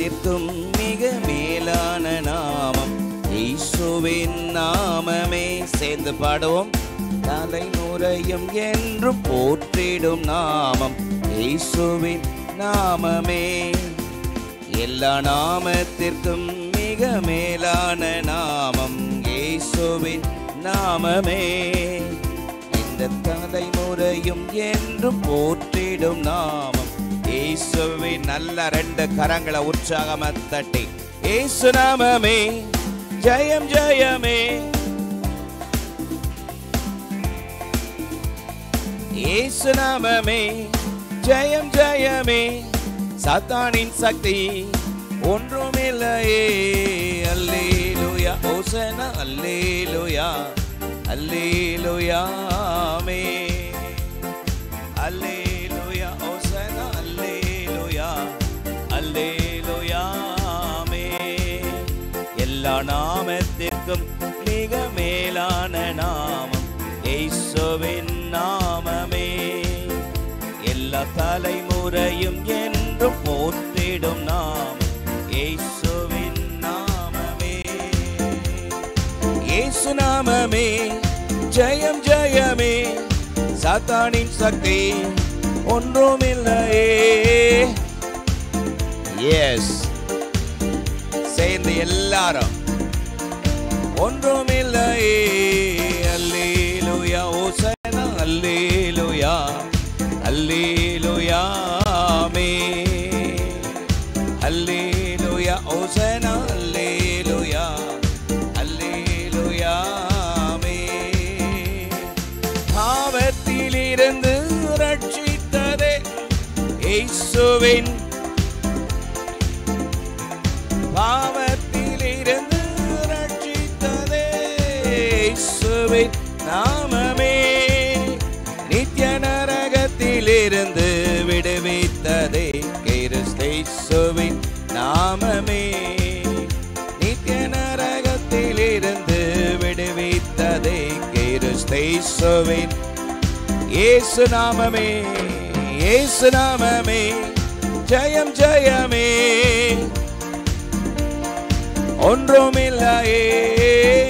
நாமத்திற்கும் மிக மேலான நாமம் இயேசுவின் நாமமே. சேர்ந்து பாடுவோம். தலைமுறையும் என்றும் போற்றிடும் நாமம் இயேசுவின் நாமமே. எல்லா நாமத்திற்கும் மிக மேலான நாமம் இயேசுவின் நாமமே. இந்த தலைமுறையும் என்றும் போற்றிடும் நாமம் இயேசுவின். நல்ல ரெண்டு கரங்களை உற்சாகமா தட்டி இயேசு நாமமே ஜெயம் ஜெயமே. இயேசு நாமமே ஜெயம் ஜெயமே. சாத்தானின் சக்தி ஒன்றுமில்லையே. அல்லேலூயா ஹோசனா அல்லேலூயா அல்லேலூயா ஆமென். அல்லேலூயா ஹோசனா அல்லேலூயா அல்லேலூயா ஆமென். எல்லா நாமத்திற்கும் மிக மேலான நாமம் இயேசுவின் நாமமே. எல்லா தலைமுறையும் என்றும் போற்றிடும் நாமம் இயேசுவின் நாமமே. இயேசு நாமமே ஜெயம் ஜெயமே. சாத்தானின் சக்தி ஒன்றுமில்லையே. எஸ், சேர்ந்து எல்லாரும் ஒன்றுமில்லையே. அல்லேலூயா ஹோசனா அல்லேலூயா அல்லேலூயா ஆமென். அல்லேலூயா ஹோசனா அல்லேலூயா அல்லேலூயா ஆமென். பாவத்திலிருந்து ரட்சித்ததே இயேசுவின். பாவத்திலிருந்து ரட்சித்ததே இயேசுவின் நாமமே. நித்திய நரகத்திலிருந்து விடுவித்ததே கிறிஸ்தேசுவின் நாமமே. நித்திய நரகத்திலிருந்து விடுவித்ததே கிறிஸ்தேசுவின் இயேசு நாமமே. இயேசு நாமமே ஜெயம் ஜெயமே. ஒன்றுமில்லையே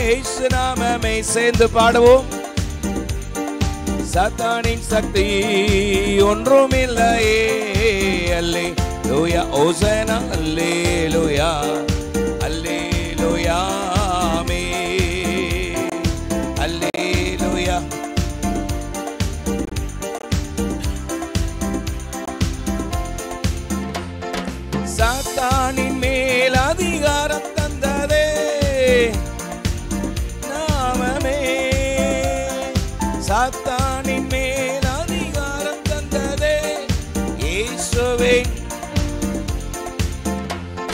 இயேசு நாமமே. சேர்ந்து பாடுவோம். சாத்தானின் சக்தி ஒன்றுமில்லையே. அல்லேலூயா ஹோசனா அல்லேலூயா அல்லேலூயா ஆமென். அல்லேலூயா. சாத்தானின் மேல் அதிகாரம் தந்ததே நாமமே. சாத்தானின் மேல் அதிகாரம் தந்ததே இயேசுவின்.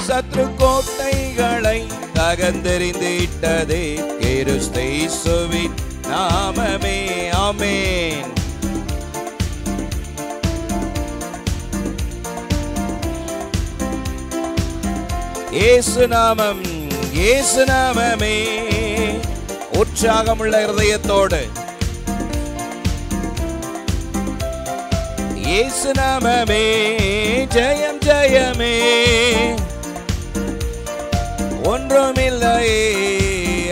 சத்ரு கோட்டைகளை தகர்ந்தெறிந்திட்டதே கிறிஸ்தேசுவின் நாமமே. ஆமென். இயேசு நாமம் இயேசு நாமமே. உற்சாகமுள்ள இருதயத்தோடு இயேசு நாமமே ஜெயம் ஜெயமே. ஒன்றுமில்லையே.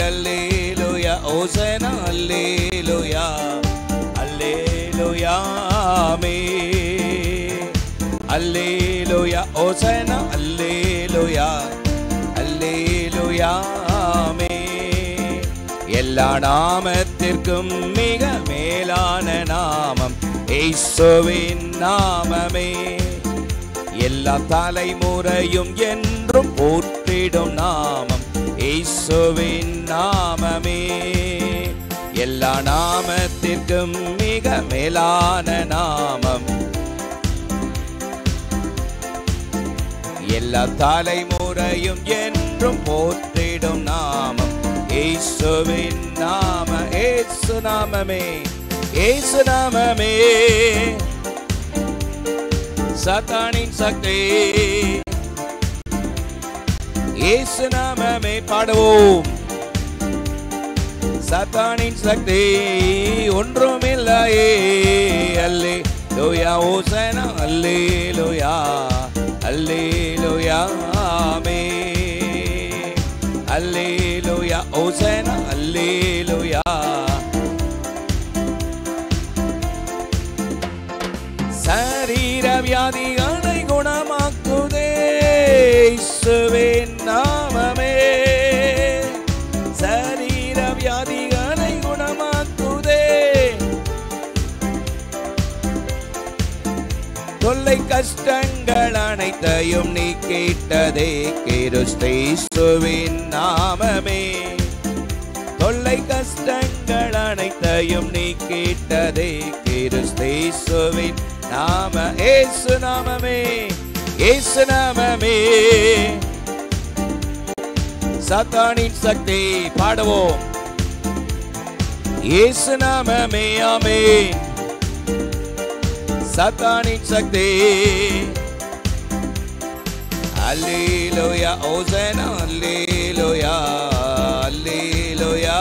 அல்லேலூயா ஹோசனா அல்லேலூயா அல்லேலூயா ஆமென். அல்லேலூயா ஹோசனா அல்லேலூயா அல்லேலூயா ஆமென். எல்லா நாமத்திற்கும் மிக மேலான நாமம் இயேசுவின் நாமமே. எல்லா தலைமுறையும் என்றும் போற்றிடும் நாமம் இயேசுவின் நாமமே. எல்லா நாமத்திற்கும் மிக மேலான நாமம். எல்லா தலைமுறையும் என்றும் போற்றிடும் நாமம் இயேசுவின் நாம. இயேசு நாமமே இயேசு நாமமே. சாத்தானின் சக்தி இயேசு நாமமே. பாடுவோம். சாத்தானின் சக்தி ஒன்றுமில்லையே. அல்லேலூயா ஹோசனா அல்லேலூயா அல்லேலூயா ஆமென் அல்லேலூயா ஓசனா அல்லேலூயா சரீர வியாதிகளை குணமாக்குதே இயேசுவின் நாமமே சரீர வியாதிகளை குணமாக்குதே தொல்லை கஷ்டங்கள் அனைத்தையும் நீ கேட்டதே கிறிஸ்துவின் நாமமே தொல்லை கஷ்டங்கள் அனைத்தையும் நீ கேட்டதே கிறிஸ்துவின் நாம இயேசு நாமமே இயேசு நாமமே சாத்தானின் சக்தி பாடுவோம் இயேசு நாமமே ஆமென் சாத்தானின் சக்தி அல்லேலூயா ஓசனா அல்லேலூயா அல்லேலூயா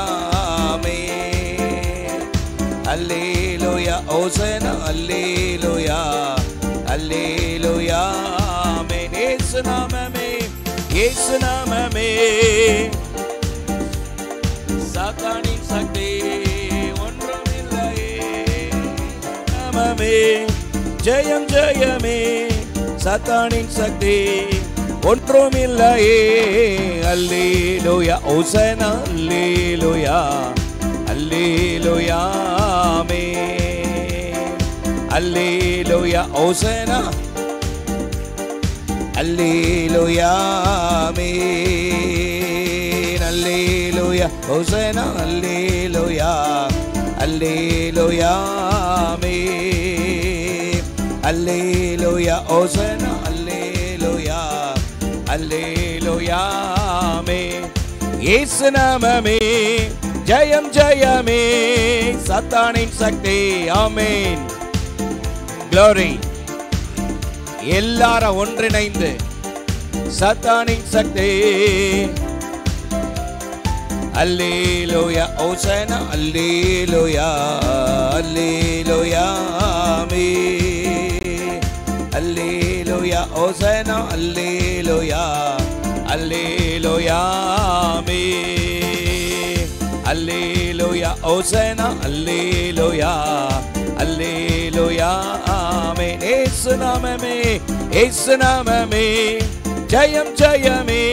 ஆமென் அல்லேலூயா ஓசனா அல்லேலூயா அல்லேலூயா ஆமென் இயேசு நாமமே இயேசு நாமமே சாத்தானின் சக்தி ஒன்றுமில்லையே நாமமே ஜெயம் ஜெயமே சாத்தானின் சக்தி ஒன்றுமில்லையே அல்லேலூயா ஓசனா அல்லேலூயா அல்லேலூயா ஆமென் அல்லேலூயா ஓசனா அல்லேலூயா ஆமென் அல்லேலூயா ஓசனா அல்லேலூயா அல்லேலூயா ஆமென் அல்லேலூயா ஓசனா அல்லேலூயா அல்லேலூயா ஆமென் இயேசு நாமமே ஜெயம் ஜெயமே சாத்தானின் சக்தி ஆமென் glory எல்லாரும் ஒன்றிணைந்து சாத்தானின் சக்தி அல்லேலூயா ஓசனா அல்லேலூயா அல்லேலூயா ஆமென் அல்லேலூயா ஓசனா அல்லேலூயா அல்லேலூயா ஆமென் அல்லேலூயா ஓசனா அல்லேலூயா அல்லேலூயா ஆமென் இயேசு நாமமே இயேசு நாமமே ஜெயம் ஜெயமே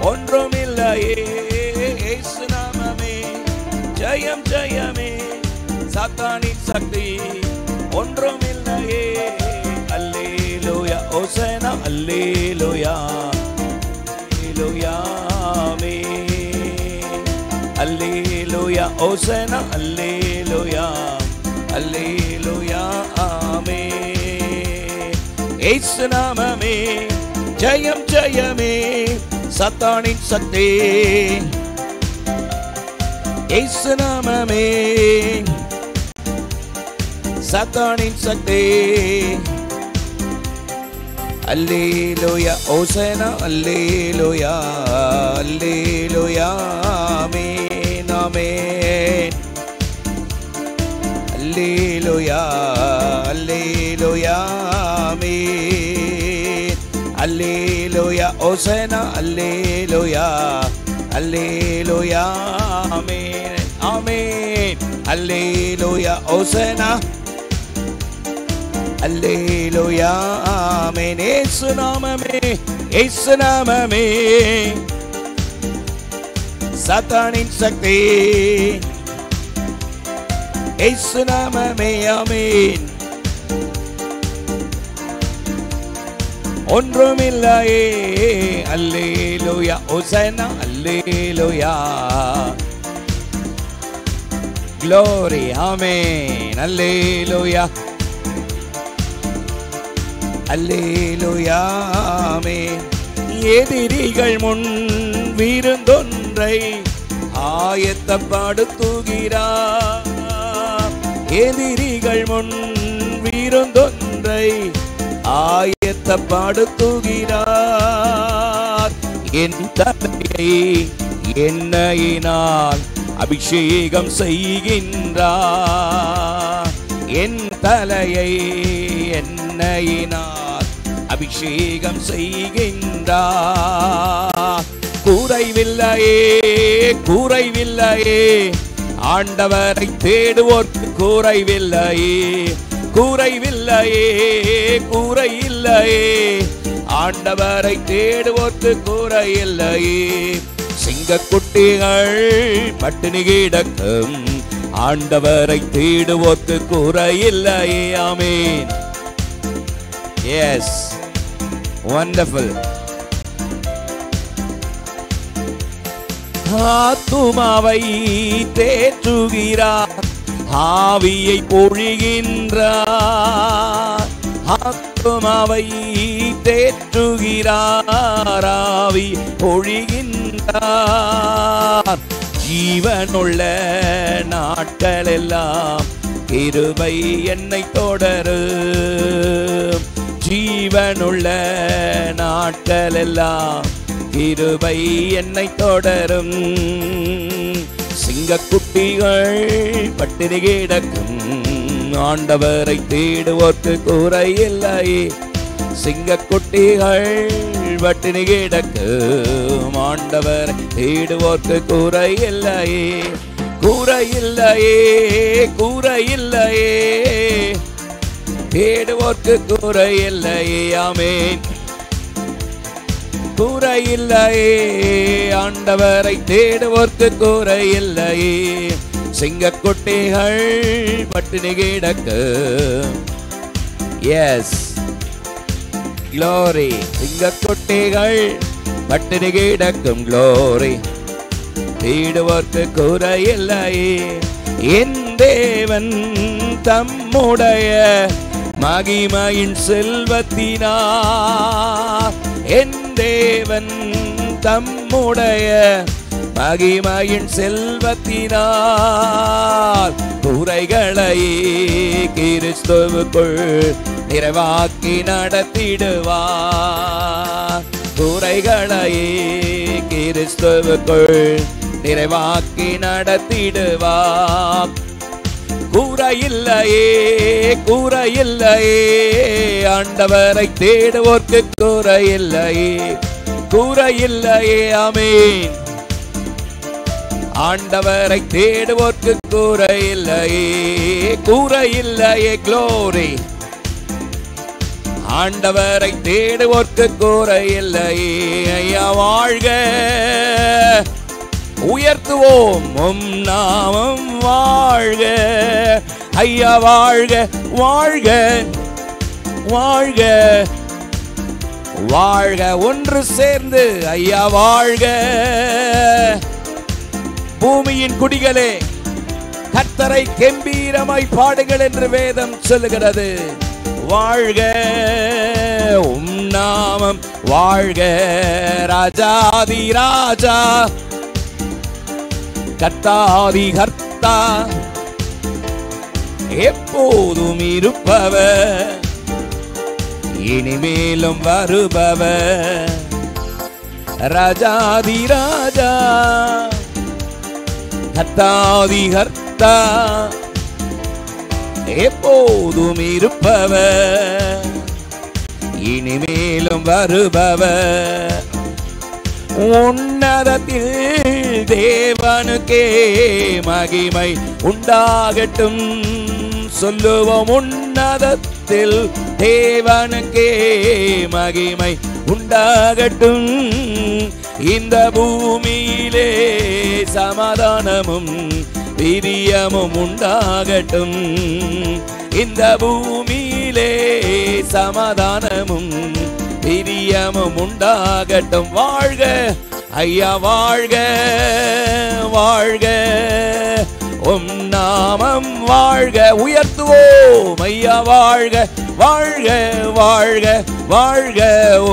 ஒன்றுமில்லையே இயேசு நாமமே ஜெயம் ஜெயமே சாத்தானின் சக்தி ஒன்றுமில்லையே அல்லேலூயா ஓசனா அல்லேலூயா அல்லேலூயா ஆமென் அல்லேலூயா ஓசனா அல்லேலூயா அல்லேலூயா ஆமென் இயேசு நாமமே ஜெயம் ஜெயமே சாத்தானின் சக்தி இயேசு நாமமே சாத்தானின் சக்தி அல்லேலூயா ஓசனா அல்லேலூயா அல்லேலூயா ஆமென் ஆமென் அல்லேலூயா அல்லேலூயா ஆமென் அல்லேலூயா ஓசனா அல்லேலூயா அல்லேலூயா ஆமென் ஆமென் அல்லேலூயா ஓசனா அல்லேலூயா ஆமென் இயேசு நாமமே இயேசு நாமமே சாத்தானின் சக்தி இயேசு நாமமே ஆமென் ஒன்றுமில்லையே அல்லேலூயா ஓசனா அல்லேலூயா glory ஆமென் அல்லேலூயா அல்லேலூயா ஆமென் எதிரிகள் முன் விருந்தொன்றை ஆயத்தப்படுத்துகிறார் எதிரிகள் முன் விருந்தொன்றை ஆயத்தப்படுத்துகிறார் என் தலையை எண்ணெயினால் அபிஷேகம் செய்கின்றார் என் தலையை எண்ணெயினால் அபிஷேகம் செய்கின்றார். குறைவில்லையே குறைவில்லையே, ஆண்டவரை தேடுவோர்க்கு குறைவில்லையே குறைவில்லையே குறையில்லையே, ஆண்டவரை தேடுவோர்க்கு குறையில்லையே. சிங்கக்குட்டிகள் பட்டினி கிடக்கும், ஆண்டவரை தேடுவோர்க்கு குறையில்லையே. ஆமென். S, wonderful. ஆத்துமாவை தேற்றுகிறார், ஆவியை பொழிகின்றார். ஆத்துமாவை தேற்றுகிறார், ஆவி பொழிகின்றார். ஜீவனுள்ள நாட்களெல்லாம் கிருபை என்னை தொடரும். ஜீவனுள்ள நாட்களெல்லாம் கிருபை என்னை தொடரும். சிங்கக்குட்டிகள் பட்டினி கிடக்கும், ஆண்டவரை தேடுவோர்க்கு குறையில்லையே. சிங்கக்குட்டிகள் பட்டினி கிடக்கும், ஆண்டவரை தேடுவோர்க்கு குறையில்லையே குறையில்லையே குறையில்லையே, தேடுவோர்க்கு குறையில்லையே. ஆமென். குறையில்லையே, ஆண்டவரை தேடுவோர்க்கு குறையில்லையே. சிங்கக்குட்டிகள் பட்டினி கிடக்கும். S, glory. சிங்கக்குட்டிகள் பட்டினி கிடக்கும், க்ளோரி. தேடுவோர்க்கு குறையில்லையே. என் தேவன் தம்முடைய மகிமையின் செல்வத்தினார், என் தேவன் தம்முடைய மகிமையின் செல்வத்தினார் குறைகளை கிறிஸ்துவுக்குள் நிறைவாக்கி நடத்திடுவார். குறைகளை கிறிஸ்துவுக்குள் நிறைவாக்கி நடத்திடுவார். குறையில்லையே குறையில்லையே, ஆண்டவரை தேடுவோர்க்கு குறையில்லையே குறையில்லையே. ஆமென். ஆண்டவரை தேடுவோர்க்கு குறையில்லையே குறையில்லையே, க்ளோரி. ஆண்டவரை தேடுவோர்க்கு குறையில்லையே. ஐயா வாழ்க, உயர்த்துவோம் உம் நாமம் வாழ்க. ஐயா வாழ்க வாழ்க வாழ்க வாழ்க, ஒன்று சேர்ந்து ஐயா வாழ்க. பூமியின் குடிகளே, கர்த்தரை கெம்பீரமாய் பாடுங்கள் என்று வேதம் சொல்லுகிறது. வாழ்க உம் நாமம் வாழ்க, ராஜாதி ராஜா, கர்த்தாதி கர்த்தா, எப்போதும் இருப்பவர், இனிமேலும் வருபவர், ராஜாதி ராஜா, கர்த்தாதி கர்த்தா, எப்போதும் இருப்பவர், இனிமேலும் வருபவர். உன்னதத்தில் தேவனுக்கே மகிமை உண்டாகட்டும், சொல்லுவோம். உன்னதத்தில் தேவனுக்கே மகிமை உண்டாகட்டும், இந்த பூமியிலே சமாதானமும் பிரியமும் உண்டாகட்டும், இந்த பூமியிலே சமாதானமும் பிரியமும் உண்டாகட்டும். வாழ்க ஐயா வாழ்க வாழ்க, உம் நாமம் வாழ்க. உயர்த்துவோம் ஐயா வாழ்க வாழ்க வாழ்க வாழ்க,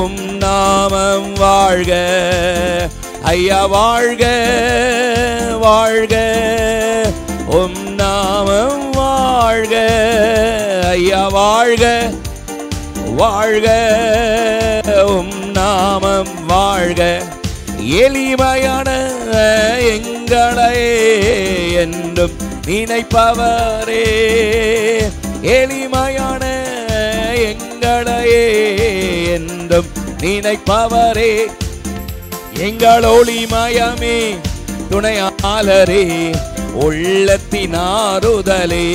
உம் நாமம் வாழ்க. ஐயா வாழ்க வாழ்க, உம் நாமம் வாழ்க. ஐயா வாழ்க வாழ்க, உம் நாமம் வாழ்க. எளிமையான எங்களை என்றும் நினைப்பவரே, எளிமையான எங்களையே என்றும் நினைப்பவரே, எங்கள் ஒளிமயமே துணையாளரே, உள்ளத்தின் ஆறுதலே,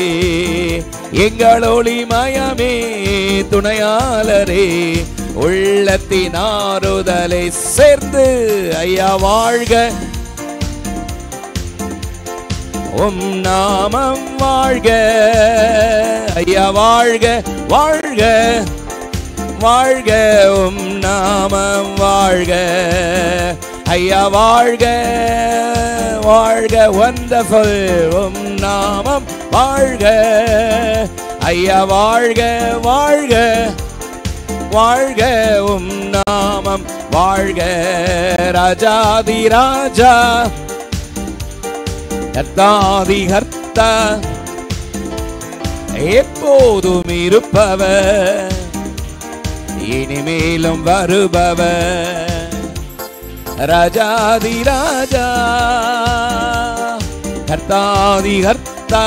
எங்கள் ஒளிமயமே துணையாளரே, உள்ளத்தின் ஆறுதலை சேர்ந்து ஐயா வாழ்க, உம் நாமம் வாழ்க, ஐயா வாழ்க வாழ்க வாழ்க, உம் நாமம் வாழ்க, ஐயா வாழ்க வாழ்க, வண்டர்ஃபுல், உம் நாமம் வாழ்க, ஐயா வாழ்க வாழ்க வாழ்க, உம் நாமம் வாழ்க, ராஜாதி ராஜா கர்த்தாதி கர்த்தா எப்போதும் இருப்பவர், இனிமேலும் வருபவர், ராஜாதி ராஜா கர்த்தாதி கர்த்தா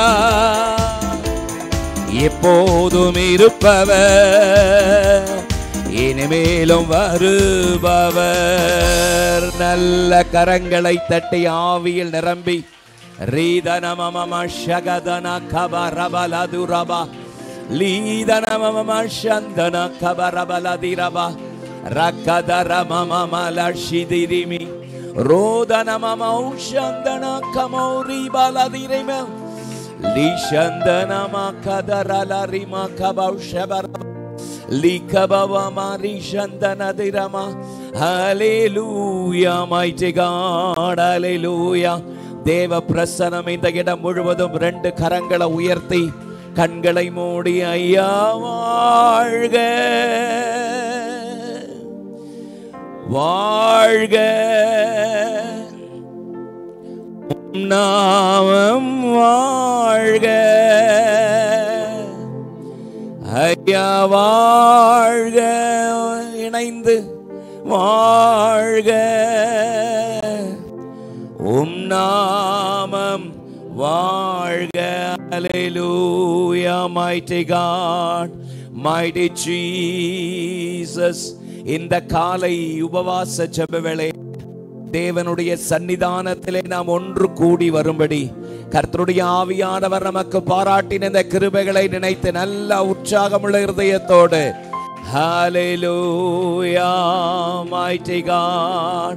எப்போதும் இருப்பவர், இனிமேலும் வருபவர். நல்ல கரங்களை தட்டி ஆவியில் நிரம்பி ரீதனமம ஷகதன கபரபலதுரபா லீதனமம சந்தன கபரபலதிரபா ரக்கதரமமலஷிதிரிமி ரோதனமம உஷந்தன கமௌரிபலதிரிம லீஷந்தனம கதரலரிம கபௌஷபர லீகபவமரிஷந்தனதிரம. ஹல்லேலூயா, mighty God, ஹல்லேலூயா. தேவ பிரசன்னம் இந்த இடம் முழுவதும். ரெண்டு கரங்களை உயர்த்தி கண்களை மூடி ஐயா வாழ்க வாழ்க, நாமம் வாழ்க, ஐயா வாழ்க, இணைந்து வாழ்க, உம் நாமம் வாழ்க. ஹல்லேலூயா, mighty God, mighty Jesus. இந்த காலை உபவாச ஜெப வேளை தேவனுடைய சன்னிதானத்திலே நாம் ஒன்று கூடி வரும்படி கர்த்தருடைய ஆவியானவர் நமக்கு பாராட்டின இந்த கிருபைகளை நினைத்து நல்ல உற்சாகமுள்ள இருதயத்தோடு ஹல்லேலூயா, mighty God,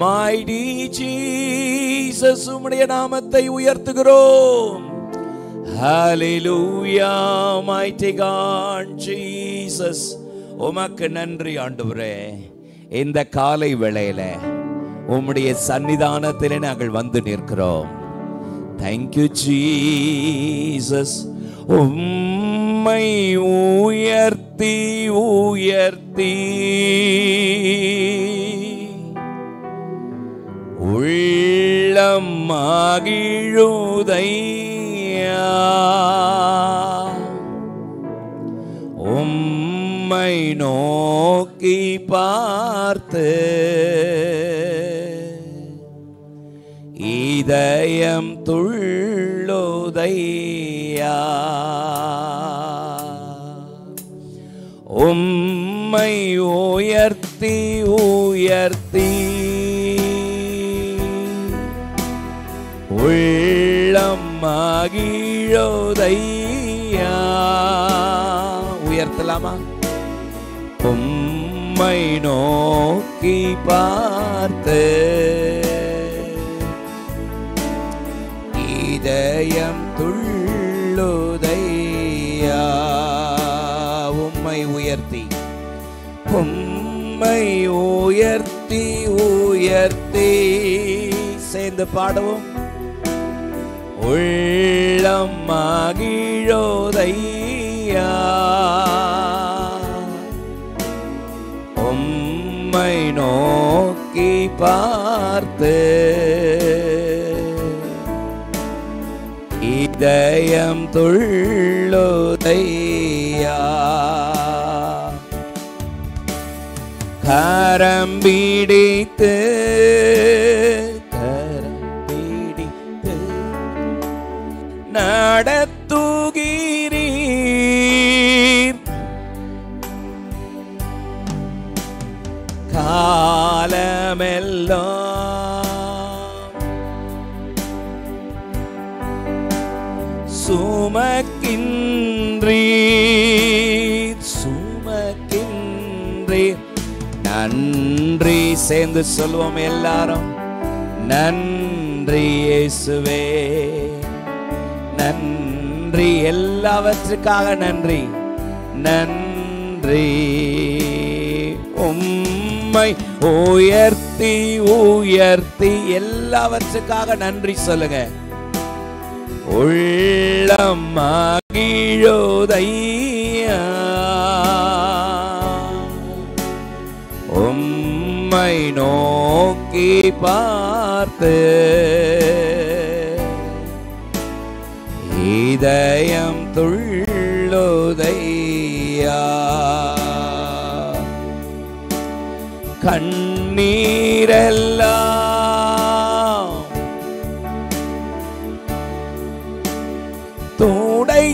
mighty Jesus, உம்முடைய நாமத்தை உயர்த்துகிறோம். ஹல்லேலூயா, mighty God, Jesus, உமக்கு நன்றி ஆண்டவரே. இந்த காலை வேளையில உம்முடைய சன்னிதானத்திலே நாங்கள் வந்து நிற்கிறோம். Thank you Jesus. உம்மை உயர்த்தி உயர்த்தி உள்ளம் மகிழுதையா, உம்மை நோக்கி பார்த்து இதயம் துள்ளுதையா, உம்மை உயர்த்தி உயர்த்தி உள்ளம் மகிழுதையா. உயர்த்தலாமா? உம்மை நோக்கி பார்த்து இதயம் துள்ளுதையா, உம்மை உயர்த்தி உம்மை உயர்த்தி உயர்த்தி சேர்ந்து பாடுவோம். உள்ளம் மகிழுதையா, உம்மை நோக்கி பார்த்து இதயம் துள்ளுதையா. கரம் பிடித்து நடத்துகிறீர், சுமக்கின்றீர். நன்றி. சேர்ந்து சொல்வோம் எல்லாரும். நன்றி இயேசுவே, நன்றி, எல்லாவற்றுக்காக நன்றி. நன்றி. உம்மை உயர்த்தி உயர்த்தி எல்லாவற்றுக்காக நன்றி சொல்லுங்க. உள்ளம் மகிழுதையா, உம்மை நோக்கி பார்த்து இதயம் துள்ளுதையா. கண்ணீரெல்லாம் துடைக்கின்றீர்,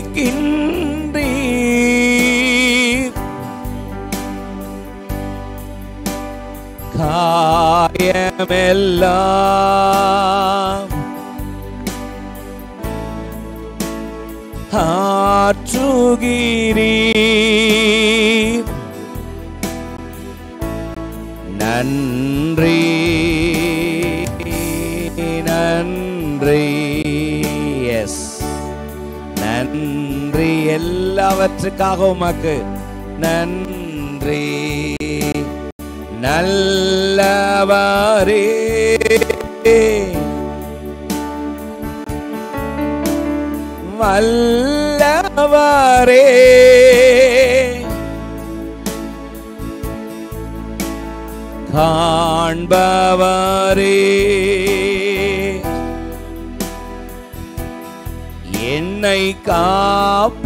காயமெல்லாம் ஆற்றுகிறீர். நன்றி நன்றி. எஸ், நன்றி எல்லாவற்றுக்காக உமக்கு நன்றி. நல்லவரே, வல்லவரே, காண்பவரே, என்னை காப்பவரே,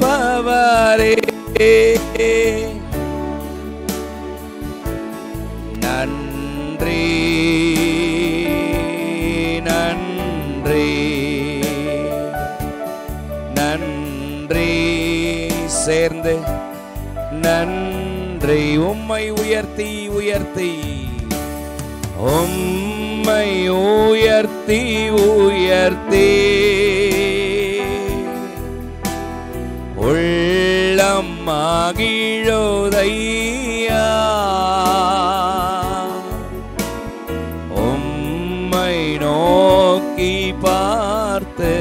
நன்றி நன்றி நன்றி. சேர்ந்து நன்றி. உம்மை உயர்த்தி உயர்த்தி, உம்மை உயர்த்தி உயர்த்தி உள்ளம் மகிழுதையா, உம்மை நோக்கி பார்த்து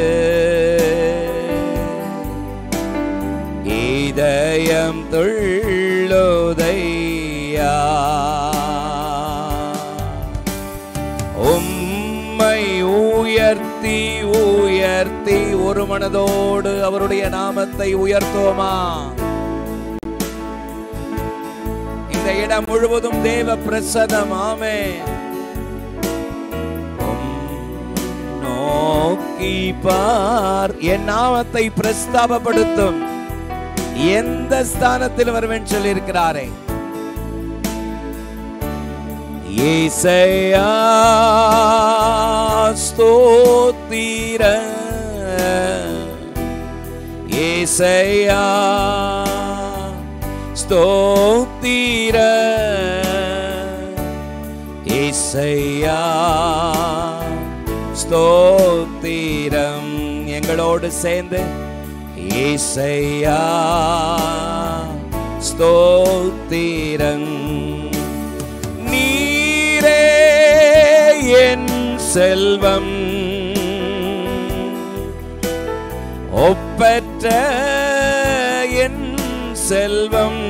இதயம் துள்ளுதையா. உம்மை உயர்த்தி உயர்த்தி ஒரு மனதோடு அவருடைய நாமத்தை உயர்த்துவோமா? இந்த இடம் முழுவதும் தேவ பிரசன்னம். ஆமென். நோக்கி பார், என் நாமத்தை பிரஸ்தாபப்படுத்தும் எந்த ஸ்தானத்தில் வருவேன் சொல்லி இருக்கிறாரே. ஏசையா ஸ்தோத்திர, ஏசையா ஸ்தோத்திர, ஏசையா ஸ்தோத்திரம். எங்களோடு சேர்ந்து ஏசையா ஸ்தோத்திரம். நீரே என் செல்வம், ஒப்பற்ற என் செல்வம்.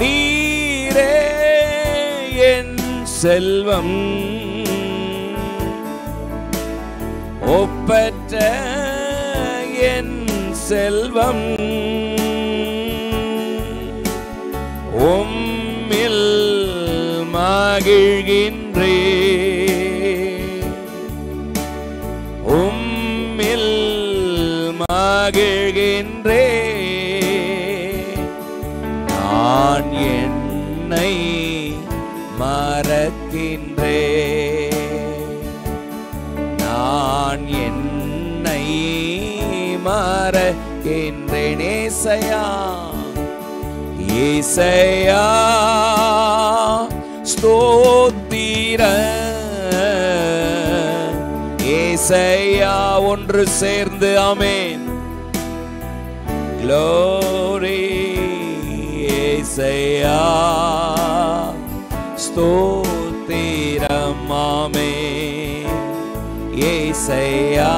நீரே என் செல்வம், ஒப்பற்ற என் செல்வம். உம்மில் மகிழ்கின்றே, உம்மில் மகிழ்கின்றே. நான் என்னை மறக்கின்றே, நான் என்னை மறக்கின்றேன். ஏசையா ஏசையா ஸ்தோத்திர, ஏசையா ஒன்று சேர்ந்து ஆமென். Glory ஏசையா ஸ்தோத்திரம் ஆமென். ஏசையா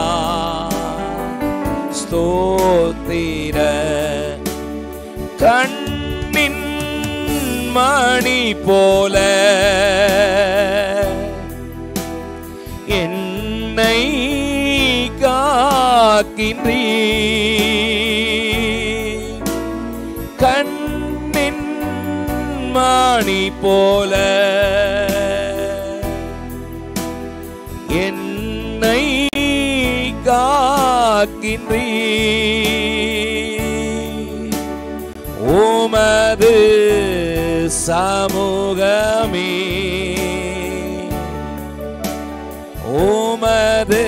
ஸ்தோத்திர கண்ணின் மணி போல என்னை காக்கின்றீ. கண்ணின் மணி போல என்னை காக்கின்றீ. உமது சமூகமே உமது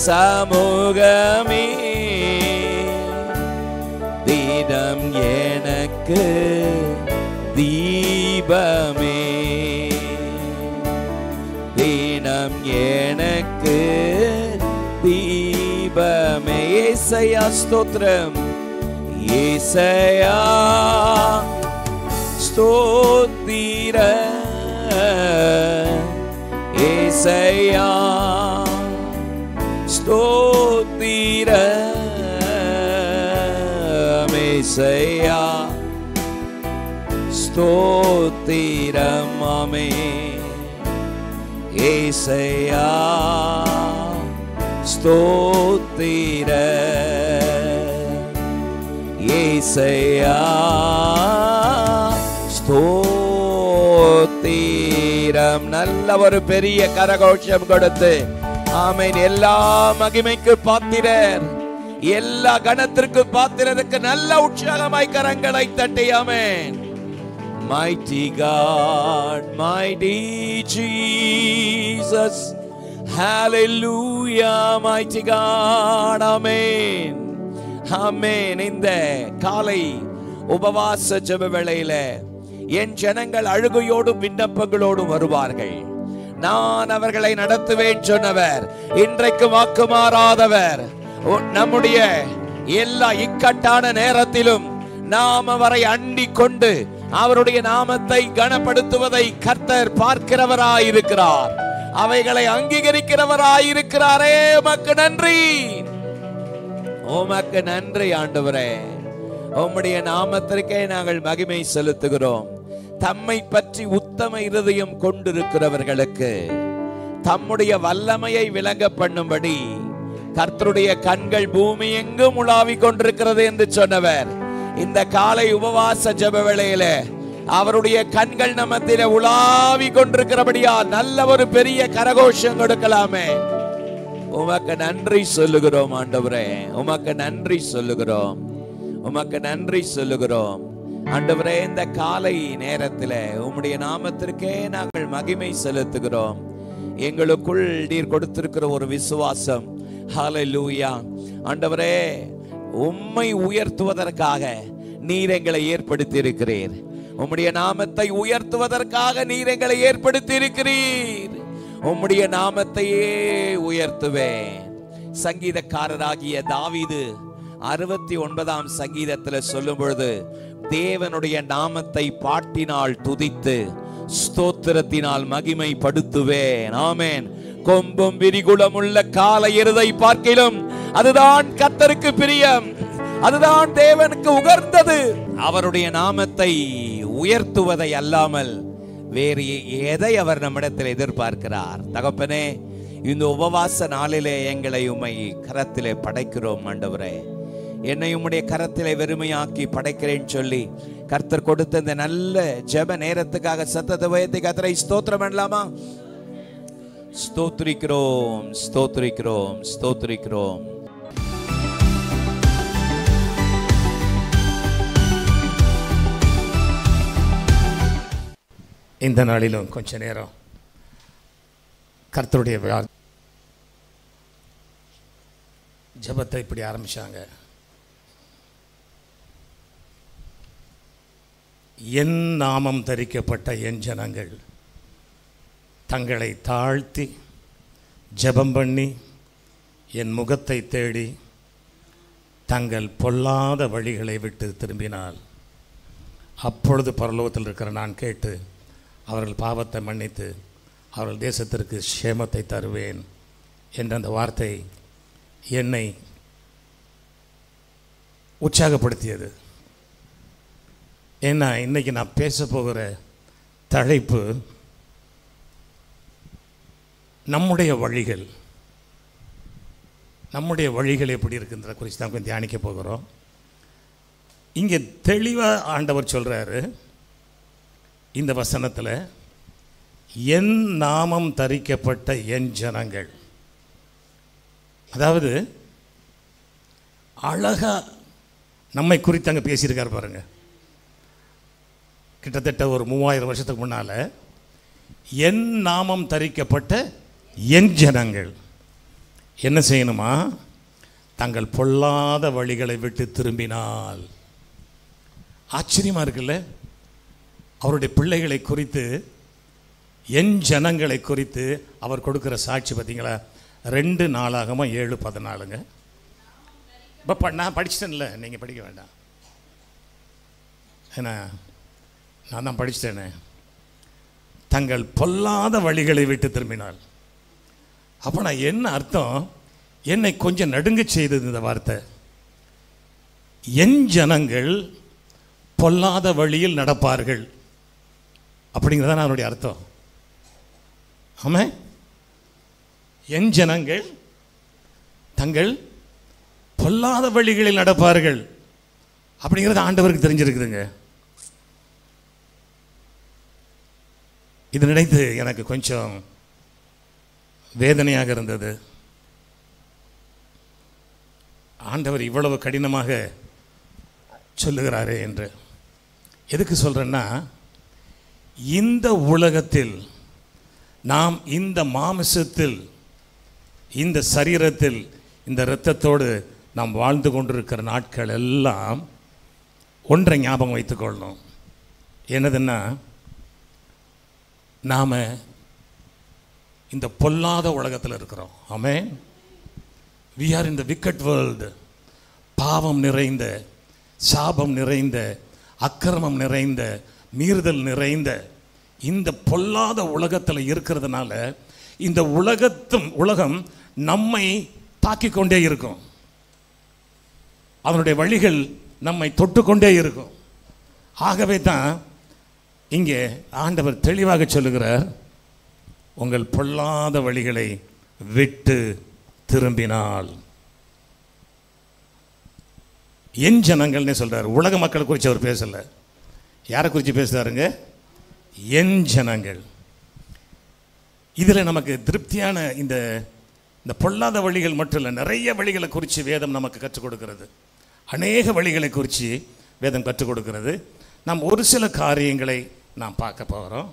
சமூகமே தினம் எனக்கு தீபமே. தினம் எனக்கு தீபமே. ஏசையா ஸ்தோத்திரம். ஏசையா ஸ்தோத்திர ஏசையா ஸ்தோத்திர ஏசையா ஸ்தோத்திரம் ஆமென். ஏசையா ஸ்தோத்திர ஏசையா ஸ்தோத்திரம். நல்ல ஒரு பெரிய கரகோஷம் கொடுத்து ஆமென். எல்லா மகிமைக்கு பாத்திரர், எல்லா கணத்திற்கு பாத்திரருக்கு நல்ல உற்சாகமாய் கரங்களை தட்டி ஆமென். Mighty God, mighty Jesus, hallelujah, mighty God, amen, amen. இந்த காலை உபவாச ஜெப வேளையில என் ஜனங்கள் அழுகையோடும் விண்ணப்பங்களோடும் வருவார்கள். நான் அவர்களை நடத்துவேன் சொன்னவர், இன்றைக்கு வாக்கு மாறாதவர். நம்முடைய எல்லா இக்கட்டான நேரத்திலும் நாம் அவரை அண்டிக் கொண்டு அவருடைய நாமத்தை கனப்படுத்துவதை கர்த்தர் பார்க்கிறவராயிருக்கிறார். அவைகளை அங்கீகரிக்கிறவராயிருக்கிறாரே. உமக்கு நன்றி, உமக்கு நன்றி ஆண்டவரே. உம்முடைய நாமத்திற்கே நாங்கள் மகிமை செலுத்துகிறோம். தம்மை பற்றி உத்தம இருதயம் கொண்டிருக்கிறவர்களுக்கு தம்முடைய வல்லமையை விளங்க பண்ணும்படி கர்த்தருடைய கண்கள் பூமி எங்கும் உலாவிக் கொண்டிருக்கிறது என்று சொன்னவர், இந்த காலை உபவாச ஜெப வேளையில அவருடைய கண்கள் நம்மத்திலே உலாவிக் கொண்டிருக்கிறபடியா நல்ல ஒரு பெரிய கரகோஷம் கொடுக்கலாமே. உமக்கு நன்றி சொல்லுகிறோம் ஆண்டவரே, உமக்கு நன்றி சொல்லுகிறோம், உமக்கு நன்றி சொல்லுகிறோம் ஆண்டவரே. இந்த காலை நேரத்தில் உம்முடைய நாமத்திற்கே நாங்கள் மகிமை செலுத்துகிறோம். எங்களுக்குள் நீர் கொடுத்திருக்கிற ஒரு விசுவாசம், ஹல்லேலூயா ஆண்டவரே, உம்மை உயர்த்துவதற்காக நீர் எங்களை ஏற்படுத்தி இருக்கிறீர். உம்முடைய நாமத்தை உயர்த்துவதற்காக நீர் எங்களை ஏற்படுத்தி இருக்கிறீர். உம்முடைய நாமத்தையே உயர்த்துவேன். சங்கீதக்காரராகிய தாவீது 69ஆம் சங்கீதத்தில் சொல்லும் பொழுது, தேவனுடைய நாமத்தை பாட்டினால் துதித்து ஸ்தோத்திரத்தினால் மகிமை படுத்துவேன். ஆமென். கொம்பும் விரிகுளம் உள்ள காலை எருதை பார்க்கிலும் அதுதான் கர்த்தருக்கு பிரியம், அதுதான் தேவனுக்கு உகர்ந்தது. அவருடைய நாமத்தை உயர்த்துவதை அல்லாமல் வேறு எதை அவர் நம்மிடத்தில் எதிர்பார்க்கிறார்? தகப்பனே, இந்த உபவாச நாளிலே எங்களை உம்மை கரத்திலே படைக்கிறோம் ஆண்டவரே. என்னை உம்முடைய கரத்திலே வெறுமையாக்கி படைக்கிறேன் சொல்லி கர்த்தர் கொடுத்த இந்த நல்ல ஜெப நேரத்துக்காக சத்தத்தை உயர்த்தி கர்த்தரை ஸ்தோத்திரம் பண்ணலாமா? ஸ்தோத்திரிக்கிறோம், ஸ்தோத்திரிக்கிறோம், ஸ்தோத்திரிக்கிறோம். இந்த நாளிலும் கொஞ்ச நேரம் கர்த்தருடைய ஜெபத்தை இப்படி ஆரம்பிச்சாங்க. என் நாமம் தரிக்கப்பட்ட என் ஜனங்கள் தங்களை தாழ்த்தி ஜெபம் பண்ணி என் முகத்தை தேடி தங்கள் பொல்லாத வழிகளை விட்டு திரும்பினால் அப்பொழுது பரலோகத்தில் இருக்கிற நான் கேட்டு அவர்கள் பாவத்தை மன்னித்து அவர்கள் தேசத்திற்கு சேமத்தை தருவேன் என்ற அந்த வார்த்தை என்னை உற்சாகப்படுத்தியது. ஏன்னா இன்றைக்கி நான் பேச போகிற தலைப்பு நம்முடைய வழிகள் எப்படி இருக்குன்றத குறித்து தான் கொஞ்சம் தியானிக்க போகிறோம். இங்கே தெளிவாக ஆண்டவர் சொல்கிறாரு இந்த வசனத்தில், என் நாமம் தரிக்கப்பட்ட என் ஜனங்கள். அதாவது அழகாக நம்மை குறித்து அங்கே பேசியிருக்கார் பாருங்க. கிட்டத்தட்ட ஒரு 3000 வருஷத்துக்கு முன்னால் என் நாமம் தரிக்கப்பட்ட என் ஜனங்கள் என்ன செய்யணுமா? தங்கள் பொல்லாத வழிகளை விட்டு திரும்பினால். ஆச்சரியமாக இருக்குல்ல? அவருடைய பிள்ளைகளை குறித்து, என் ஜனங்களை குறித்து அவர் கொடுக்குற சாட்சி பார்த்தீங்களா? 2 நாளாகமம் 7:14. இப்போ நான் படிச்சிட்டேன்ல, நீங்கள் படிக்க வேண்டாம். ஏன்னா நான் தான் படிச்சிட்டேனே. தங்கள் பொல்லாத வழிகளை விட்டு திரும்பினால். அப்போ நான் என்ன அர்த்தம்? என்னை கொஞ்சம் நடுங்க செய்தது இந்த வார்த்தை. என் ஜனங்கள் பொல்லாத வழியில் நடப்பார்கள் அப்படிங்கிறதான் அவருடைய அர்த்தம். ஆமாம், என் ஜனங்கள் தங்கள் பொல்லாத வழிகளில் நடப்பார்கள் அப்படிங்கிறது ஆண்டவருக்கு தெரிஞ்சிருக்குதுங்க. இது நினைத்து எனக்கு கொஞ்சம் வேதனையாக இருந்தது. ஆண்டவர் இவ்வளவு கடினமாக சொல்லுகிறாரே என்று. எதுக்கு சொல்கிறேன்னா, இந்த உலகத்தில் நாம் இந்த மாமிசத்தில், இந்த சரீரத்தில், இந்த இரத்தத்தோடு நாம் வாழ்ந்து கொண்டிருக்கிற நாட்கள் எல்லாம் ஒன்றை ஞாபகம் வைத்துக்கொள்ளணும். என்னதுன்னா, நாம் இந்த பொல்லாத உலகத்தில் இருக்கிறோம். ஆமென். we are in the wicked world. பாவம் நிறைந்த, சாபம் நிறைந்த, அக்கிரமம் நிறைந்த, மீறுதல் நிறைந்த இந்த பொல்லாத உலகத்தில் இருக்கிறதுனால இந்த உலகம் நம்மை தாக்கிக் கொண்டே இருக்கும். அவனுடைய வழிகள் நம்மை தொட்டுக்கொண்டே இருக்கும். ஆகவே தான் இங்கே ஆண்டவர் தெளிவாக சொல்லுகிறார், உங்கள் பொல்லாத வழிகளை விட்டு திரும்பினால். என் ஜனங்கள்னே சொல்றார். உலக மக்களை குறித்து அவர் பேசல. யாரை குறித்து பேசுறாருங்க? என் ஜனங்கள். இதில் நமக்கு திருப்தியான இந்த பொல்லாத வழிகள் மட்டும் இல்லை, நிறைய வழிகளை குறித்து வேதம் நமக்கு கற்றுக் கொடுக்கிறது. அநேக வழிகளை குறித்து வேதம் கற்றுக் கொடுக்கிறது. நாம் ஒரு சில காரியங்களை நாம் பார்க்க போகிறோம்.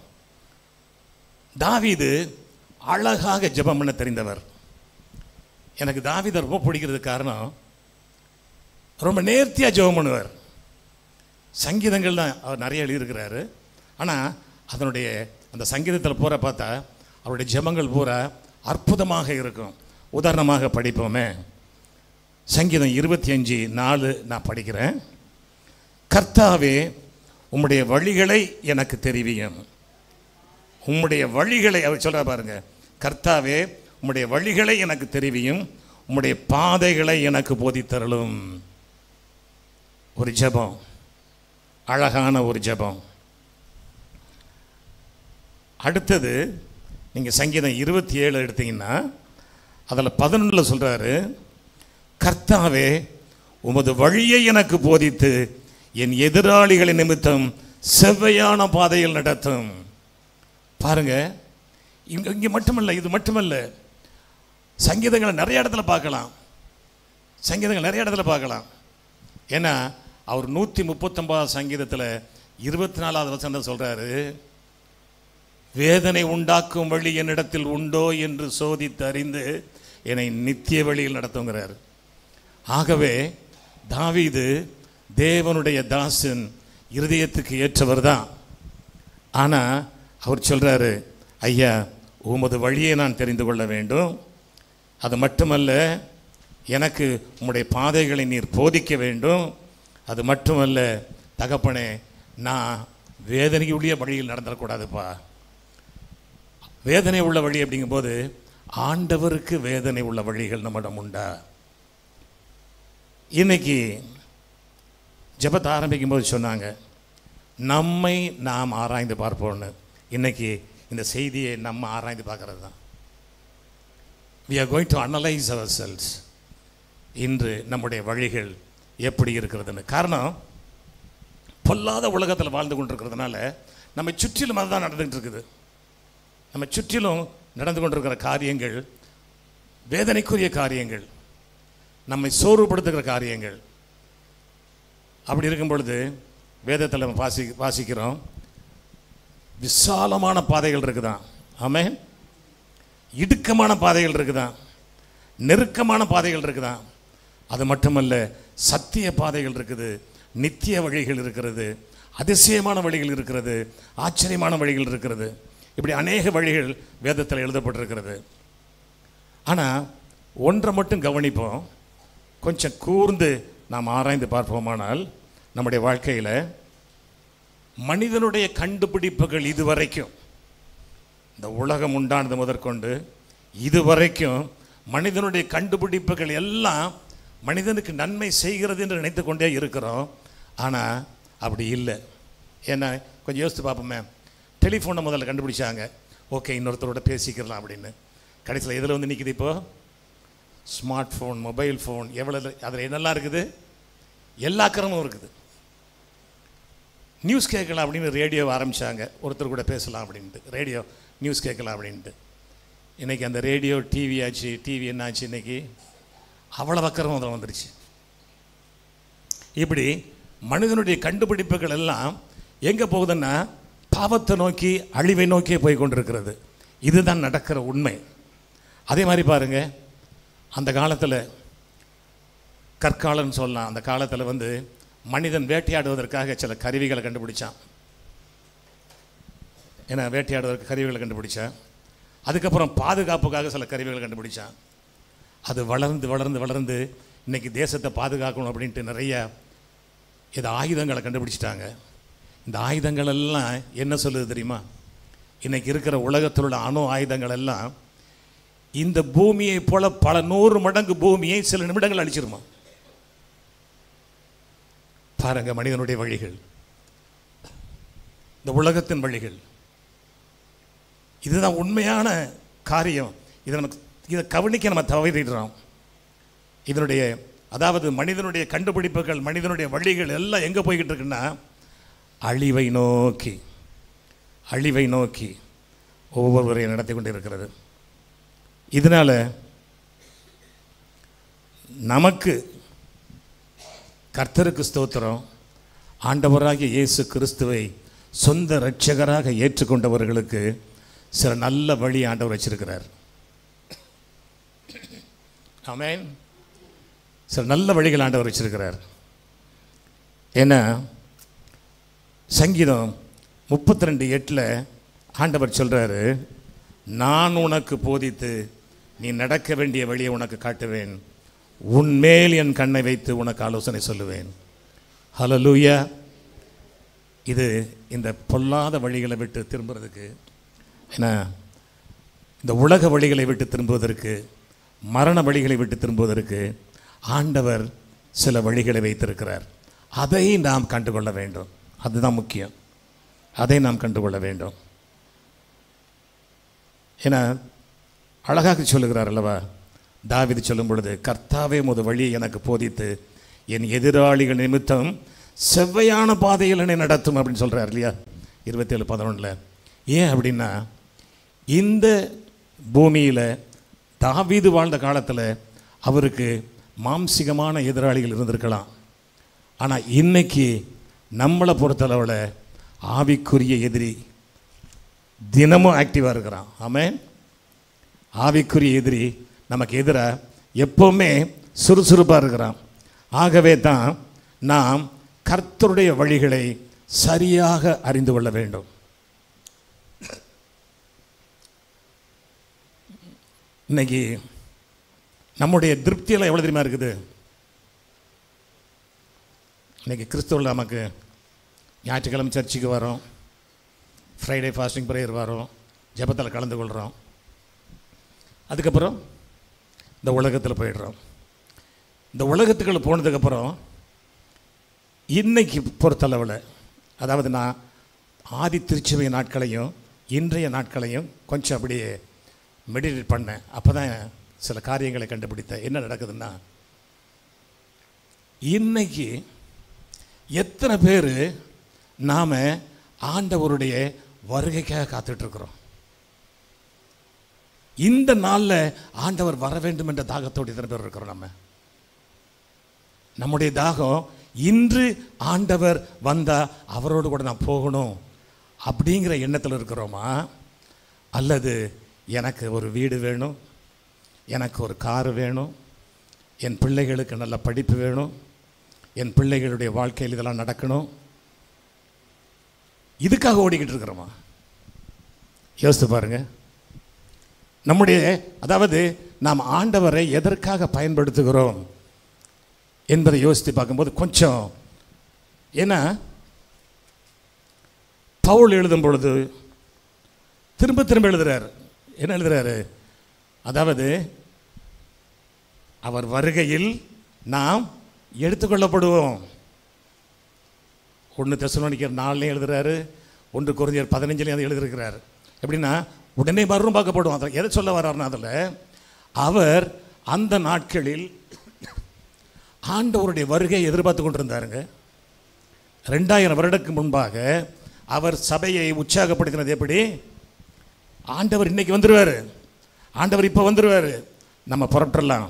தாவீது அழகாக ஜெபம் பண்ண தெரிந்தவர். எனக்கு தாவீதை ரொம்ப பிடிக்கிறதுக்கு காரணம், ரொம்ப நேர்த்தியாக ஜெபம் பண்ணுவார். சங்கீதங்கள் தான் அவர் நிறைய எழுதியிருக்கிறாரு. ஆனால் அதனுடைய அந்த சங்கீதத்தில் பூரா பார்த்தா அவருடைய ஜெபங்கள் பூரா அற்புதமாக இருக்கும். உதாரணமாக படிப்போமே, சங்கீதம் 25:4 நான் படிக்கிறேன். கர்த்தாவே உம்முடைய வழிகளை எனக்கு தெரிவியும். உம்முடைய வழிகளை அவர் சொல்ற பாருங்க. கர்த்தாவே உம்முடைய வழிகளை எனக்கு தெரிவியும், உம்முடைய பாதைகளை எனக்கு போதித்தருளும். ஒரு ஜெபம், அழகான ஒரு ஜெபம். அடுத்தது நீங்கள் சங்கீதம் 27 எடுத்தீங்கன்னா அதில் 11 சொல்கிறாரு, கர்த்தாவே உமது வழியை எனக்கு போதித்து என் எதிராளிகளின் நிமித்தம் செவ்வையான பாதையில் நடத்தும். பாருங்க, இங்கே மட்டுமல்ல, இது மட்டுமல்ல, சங்கீதங்களை நிறைய இடத்துல பார்க்கலாம். ஏன்னா அவர் 139 சங்கீதத்தில் 24வது வசனம் சொல்றாரு, வேதனை உண்டாக்கும் வழி என்னிடத்தில் உண்டோ என்று சோதித்து அறிந்து என்னை நித்திய வழியில் நடத்துங்கிறார். ஆகவே தாவீது தேவனுடைய தாசன், இருதயத்துக்கு ஏற்றவர் தான். ஆனால் அவர் சொல்றாரு, ஐயா உமது வழியை நான் தெரிந்து கொள்ள வேண்டும், அது மட்டுமல்ல, எனக்கு உம்முடைய பாதைகளை நீர் போதிக்க வேண்டும். அது மட்டுமல்ல தகப்பனே, நான் வேதனையுடைய வழியில் நடந்துடக்கூடாதுப்பா. வேதனை உள்ள வழி அப்படிங்கும்போது ஆண்டவருக்கு வேதனை உள்ள வழிகள் நம்மிடம் உண்டா? இன்னைக்கு ஜெபத்தை ஆரம்பிக்கும் போது சொன்னாங்க, நம்மை நாம் ஆராய்ந்து பார்ப்போம்னு. இன்னைக்கு இந்த செய்தியை நம்ம ஆராய்ந்து பார்க்கறது தான். we are going to analyze ourselves. இன்று நம்முடைய வழிகள் எப்படி இருக்கிறதுன்னு. காரணம், பொல்லாத உலகத்தில் வாழ்ந்து கொண்டிருக்கிறதுனால நம்ம சுற்றிலும் அதுதான் நடந்துகிட்டு இருக்குது. நம்ம சுற்றிலும் நடந்து கொண்டிருக்கிற காரியங்கள் வேதனைக்குரிய காரியங்கள், நம்மை சோர்வுபடுத்துகிற காரியங்கள். அப்படி இருக்கும் பொழுது வேதத்தில் நம்ம வாசிக்கிறோம், விசாலமான பாதைகள் இருக்குதான், ஆமென், இடுக்கமான பாதைகள் இருக்குதான், நெருக்கமான பாதைகள் இருக்குதான். அது மட்டுமல்ல, சத்திய பாதைகள் இருக்குது, நித்திய வழிகள் இருக்கிறது, அதிசயமான வழிகள் இருக்கிறது, ஆச்சரியமான வழிகள் இருக்கிறது. இப்படி அநேக வழிகள் வேதத்தில் எழுதப்பட்டிருக்கிறது. ஆனால் ஒன்றை மட்டும் கவனிப்போம், கொஞ்சம் கூர்ந்து நாம் ஆராய்ந்து பார்ப்போமானால், நம்முடைய வாழ்க்கையில் மனிதனுடைய கண்டுபிடிப்புகள் இதுவரைக்கும், இந்த உலகம் உண்டானது முதற்கொண்டு இதுவரைக்கும் மனிதனுடைய கண்டுபிடிப்புகள் எல்லாம் மனிதனுக்கு நன்மை செய்கிறது என்று நினைத்து கொண்டே இருக்கிறோம். ஆனால் அப்படி இல்லை. ஏன்னா கொஞ்சம் யோசித்து பார்ப்போமே, டெலிஃபோனை முதல்ல கண்டுபிடிச்சாங்க, ஓகே இன்னொருத்தரோட பேசிக்கலாம் அப்படின்னு. கடைசியில் இதில் வந்து நிற்கிது இப்போது ஸ்மார்ட் ஃபோன், மொபைல் ஃபோன். எவ்வளோ அதில் என்னெல்லாம் இருக்குது, எல்லா கிரமும் இருக்குது. நியூஸ் கேட்கலாம் அப்படின்னு ரேடியோ ஆரம்பித்தாங்க, ஒருத்தர் கூட பேசலாம் அப்படின்ட்டு, ரேடியோ நியூஸ் கேட்கலாம் அப்படின்ட்டு. இன்றைக்கி அந்த ரேடியோ டிவி ஆச்சு. டிவி என்ன ஆச்சு, இன்றைக்கி அவ்வளோ வக்கரம் அதில் வந்துடுச்சு. இப்படி மனிதனுடைய கண்டுபிடிப்புகள் எல்லாம் எங்கே போகுதுன்னா பாவத்தை நோக்கி, அழிவை நோக்கியே போய் கொண்டிருக்கிறது. இதுதான் நடக்கிற உண்மை. அதே மாதிரி பாருங்கள், அந்த காலத்தில் கற்காலம்னு சொல்லலாம். அந்த காலத்தில் வந்து மனிதன் வேட்டையாடுவதற்காக சில கருவிகளை கண்டுபிடிச்சான். ஏன்னா வேட்டையாடுவதற்கு கருவிகளை கண்டுபிடிச்சான். அதுக்கப்புறம் பாதுகாப்புக்காக சில கருவிகளை கண்டுபிடிச்சான். அது வளர்ந்து வளர்ந்து வளர்ந்து இன்றைக்கி தேசத்தை பாதுகாக்கணும் அப்படின்ட்டு நிறைய இது ஆயுதங்களை கண்டுபிடிச்சிட்டாங்க. இந்த ஆயுதங்கள் எல்லாம் என்ன சொல்லுது தெரியுமா? இன்றைக்கி இருக்கிற உலகத்தில் உள்ள அணு ஆயுதங்கள் எல்லாம் இந்த பூமியை போல பல 100 மடங்கு பூமியை சில நிமிடங்கள் அழிச்சிருமா. பாருங்க, மனிதனுடைய வழிகள், இந்த உலகத்தின் வழிகள், இதுதான் உண்மையான காரியம். இதை கவனிக்க நம்ம தவறிடுறோம். இதனுடைய அதாவது மனிதனுடைய கண்டுபிடிப்புகள், மனிதனுடைய வழிகள் எல்லாம் எங்கே போய்கிட்டு இருக்குன்னா அழிவை நோக்கி, அழிவை நோக்கி ஒவ்வொருவரையும் நடத்தி கொண்டு இருக்கிறது. இதனால் நமக்கு கர்த்தருக்கு ஸ்தோத்திரம், ஆண்டவராகிய இயேசு கிறிஸ்துவை சொந்த இரட்சகராக ஏற்றுக்கொண்டவர்களுக்கு சில நல்ல வழி ஆண்டவர் வச்சிருக்கிறார். ஆமென். சில நல்ல வழிகள் ஆண்டவர் வச்சிருக்கிறார். ஏன்னா சங்கீதம் 32:8 ஆண்டவர் சொல்கிறாரு, நான் உனக்கு போதித்து நீ நடக்க வேண்டிய வழியை உனக்கு காட்டுவேன், உன்மேல் என் கண்ணை வைத்து உனக்கு ஆலோசனை சொல்லுவேன். ஹல்லேலூயா. இது இந்த பொல்லாத வழிகளை விட்டு திரும்புறதுக்கு, ஏன்னா இந்த உலக வழிகளை விட்டு திரும்புவதற்கு, மரண வழிகளை விட்டு திரும்புவதற்கு ஆண்டவர் சில வழிகளை வைத்திருக்கிறார். அதை நாம் கண்டுகொள்ள வேண்டும். அதுதான் முக்கியம். அதை நாம் கண்டுகொள்ள வேண்டும். ஏன்னா அழகாக சொல்லுகிறார் அல்லவா தாவீது சொல்லும் பொழுது, கர்த்தாவே உமது வழியை எனக்கு போதித்து என் எதிராளிகள் நிமித்தம் செவ்வையான பாதையில் என்னை நடத்தும் அப்படின்னு சொல்கிறார் இல்லையா 27:11. ஏன் அப்படின்னா, இந்த பூமியில் தாவீது வாழ்ந்த காலத்தில் அவருக்கு மாம்சிகமான எதிராளிகள் இருந்திருக்கலாம். ஆனால் இன்னைக்கு நம்மளை பொறுத்தளவில் ஆவிக்குரிய எதிரி தினமும் ஆக்டிவாக இருக்கிறான். ஆமென். ஆவிக்குரிய எதிரி நமக்கு எதிராக எப்போவுமே சுறுசுறுப்பாக இருக்கிறான். ஆகவே தான் நாம் கர்த்தருடைய வழிகளை சரியாக அறிந்து கொள்ள வேண்டும். இன்னைக்கு நம்முடைய திருப்தியெல்லாம் எவ்வளோ தெரியுமா இருக்குது? இன்றைக்கி கிறிஸ்துவில் நமக்கு ஞாயிற்றுக்கிழமை சர்ச்சுக்கு வரோம், ஃப்ரைடே ஃபாஸ்டிங் ப்ரேயர் வரோம், ஜெபத்தில் கலந்து கொள்கிறோம். அதுக்கப்புறம் இந்த உலகத்தில் போயிடுறோம். இந்த உலகத்துக்குள்ள போனதுக்கப்புறம் இன்னைக்கு பொறுத்தளவில், அதாவது நான் ஆதி திருச்சபை நாட்களையும் இன்றைய நாட்களையும் கொஞ்சம் அப்படியே மெடிடேட் பண்ணேன். அப்போ தான் சில காரியங்களை கண்டுபிடித்தேன். என்ன நடக்குதுன்னா, இன்னைக்கு எத்தனை பேர் நாம் ஆண்டவருடைய வருகைக்காக காத்துட்ருக்குறோம்? இந்த நாளில் ஆண்டவர் வர வேண்டும் என்ற தாகத்தோடு எத்தனை பேர் இருக்கிறோம்? நம்முடைய தாகம் இன்று ஆண்டவர் வந்தால் அவரோடு கூட நான் போகணும் அப்படிங்கிற எண்ணத்தில் இருக்கிறோமா? அல்லது எனக்கு ஒரு வீடு வேணும், எனக்கு ஒரு காரு வேணும், என் பிள்ளைகளுக்கு நல்ல படிப்பு வேணும், என் பிள்ளைகளுடைய வாழ்க்கையில் இதெல்லாம் நடக்கணும், இதுக்காக ஓடிக்கிட்டு இருக்கிறோமா? யோசித்து பாருங்க. நம்முடைய, அதாவது நாம் ஆண்டவரை எதற்காக பயன்படுத்துகிறோம் என்பதை யோசித்து பார்க்கும்போது கொஞ்சம், ஏன்னா பவுல் எழுதும் பொழுது திரும்ப திரும்ப எழுதுறாரு. என்ன எழுதுறாரு? அதாவது அவர் வருகையில் நாம் எடுத்துக்கொள்ளப்படுவோம். 1 தெசலோனிக்கர் 4 எழுதுறாரு, 1 கொரிந்தியர் 15 எழுதியிருக்கிறார். எப்படின்னா உடனே மறுபடியும் பார்க்கப்படுவோம். அதில் எதை சொல்ல வர்றாருன்னா, அதில் அவர் அந்த நாட்களில் ஆண்டவருடைய வருகையை எதிர்பார்த்து கொண்டிருந்தாருங்க. 2000 வருடத்துக்கு முன்பாக அவர் சபையை உற்சாகப்படுத்தினது எப்படி? ஆண்டவர் இன்னைக்கு வந்துடுவார், ஆண்டவர் இப்போ வந்துடுவார், நம்ம புறப்பட்டுடலாம்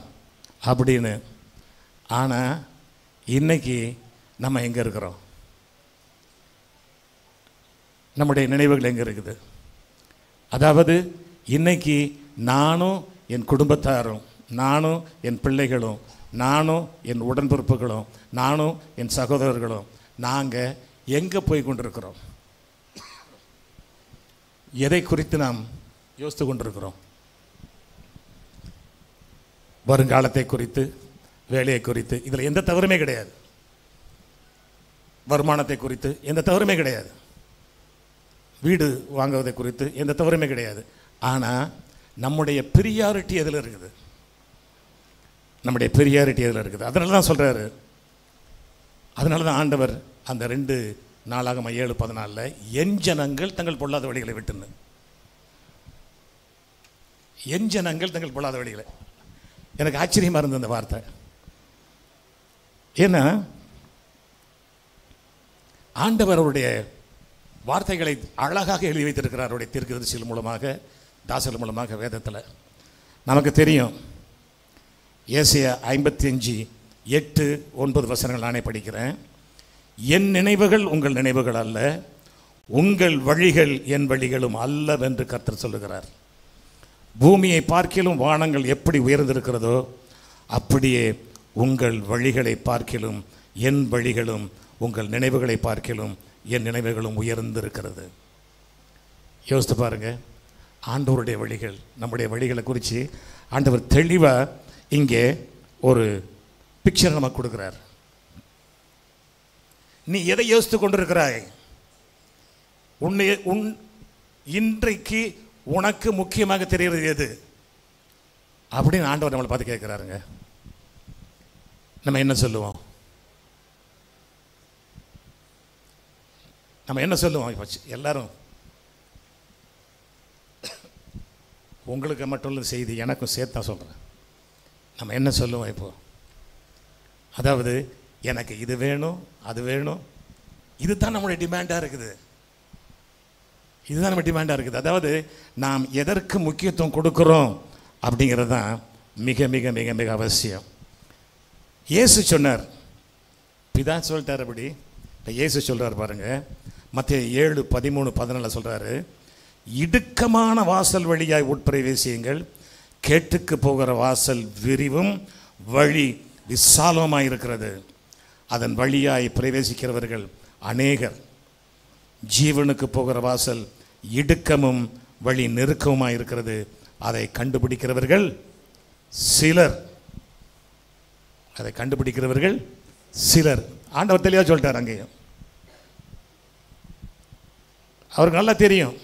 அப்படின்னு. ஆனால் இன்னைக்கு நம்ம எங்கே இருக்கிறோம்? நம்முடைய நினைவுகள் எங்கே இருக்குது? அதாவது இன்னைக்கு நானும் என் குடும்பத்தாரும், நானும் என் பிள்ளைகளும், நானும் என் உடன்பிறப்புகளும், நானும் என் சகோதரர்களும், நாங்கள் எங்கே போய் கொண்டிருக்கிறோம்? எதை குறித்து நாம் யோசித்து கொண்டிருக்கிறோம்? வருங்காலத்தை குறித்து, வேலையை குறித்து, இதில் எந்த தவறுமே கிடையாது. வருமானத்தை குறித்து எந்த தவறுமே கிடையாது. வீடு வாங்குவதை குறித்து எந்த தவறுமே கிடையாது. ஆனால் நம்முடைய பிரியாரிட்டி எதில் இருக்குது? நம்முடைய பிரியாரிட்டி எதில் இருக்குது? அதனால தான் சொல்கிறாரு, அதனால தான் ஆண்டவர் அந்த 2 நாளாகமம் 7:14 என் ஜனங்கள் தங்கள் பொல்லாத வழிகளை விட்டுன்னு, என் ஜனங்கள் தங்கள் பொல்லாத வழிகளை. எனக்கு ஆச்சரியமாக இருந்தது அந்த வார்த்தை. ஏன்னா ஆண்டவர் அவருடைய வார்த்தைகளை அழகாக எழுதி வைத்திருக்கிறார். அவருடைய தீர்க்கதரிசிகள் மூலமாக, தாசர்கள் மூலமாக வேதத்தில் நமக்கு தெரியும். ஏசாயா 55:8-9 நானே படிக்கிறேன். என் நினைவுகள் உங்கள் நினைவுகள் அல்ல, உங்கள் வழிகள் என் வழிகளும் அல்லவென்று கர்த்தர் சொல்லுகிறார். பூமியை பார்க்கிலும் வானங்கள் எப்படி உயர்ந்திருக்கிறதோ அப்படியே உங்கள் வழிகளை பார்க்கிலும் என் வழிகளும், உங்கள் நினைவுகளை பார்க்கிலும் என் நினைவுகளும் உயர்ந்திருக்கிறது. யோசித்து பாருங்க, ஆண்டவருடைய வழிகள், நம்முடைய வழிகளை குறித்து ஆண்டவர் தெளிவாக இங்கே ஒரு பிக்சர் நமக்கு கொடுக்கிறார். நீ எதை யோசித்து கொண்டிருக்கிறாய்? இன்றைக்கு உனக்கு முக்கியமாக தெரிகிறது எது அப்படின்னு ஆண்டவர் நம்மளை பார்த்து கேட்கிறாருங்க. நம்ம என்ன சொல்லுவோம்? நம்ம என்ன சொல்லுவோம்? இப்போ எல்லாரும், உங்களுக்கு மட்டும் இல்லை செய்தி, எனக்கும் சேர்த்து தான் சொல்கிறேன். நம்ம என்ன சொல்லுவோம் இப்போ? அதாவது எனக்கு இது வேணும், அது வேணும், இதுதான் நம்மளுடைய டிமாண்டாக இருக்குது. இதுதான் நம்ம டிமாண்டாக இருக்குது. அதாவது நாம் எதற்கு முக்கியத்துவம் கொடுக்குறோம் அப்படிங்கிறது தான் மிக மிக மிக மிக அவசியம். இயேசு சொன்னார், பிதா சொல்லிட்டார். அப்படி இப்போ இயேசு சொல்கிறார் பாருங்க, மத்தேயு 7:13-14 சொல்கிறாரு, இடுக்கமான வாசல் வழியாய் உட்பிரவேசியுங்கள், கேட்டுக்கு போகிற வாசல் விரிவும் வழி விசாலமாய் இருக்கிறது, அதன் வழியாய் பிரவேசிக்கிறவர்கள் அநேகர். ஜீவனுக்கு போகிற வாசல் இடுக்கமும் வழி நெருக்கமுமாய் இருக்கிறது, அதை கண்டுபிடிக்கிறவர்கள் சிலர். அதை கண்டுபிடிக்கிறவர்கள் சிலர். ஆண்டவர் தெளிவாக சொல்லிட்டார். அங்கேயும் அவருக்கு நல்லா தெரியும்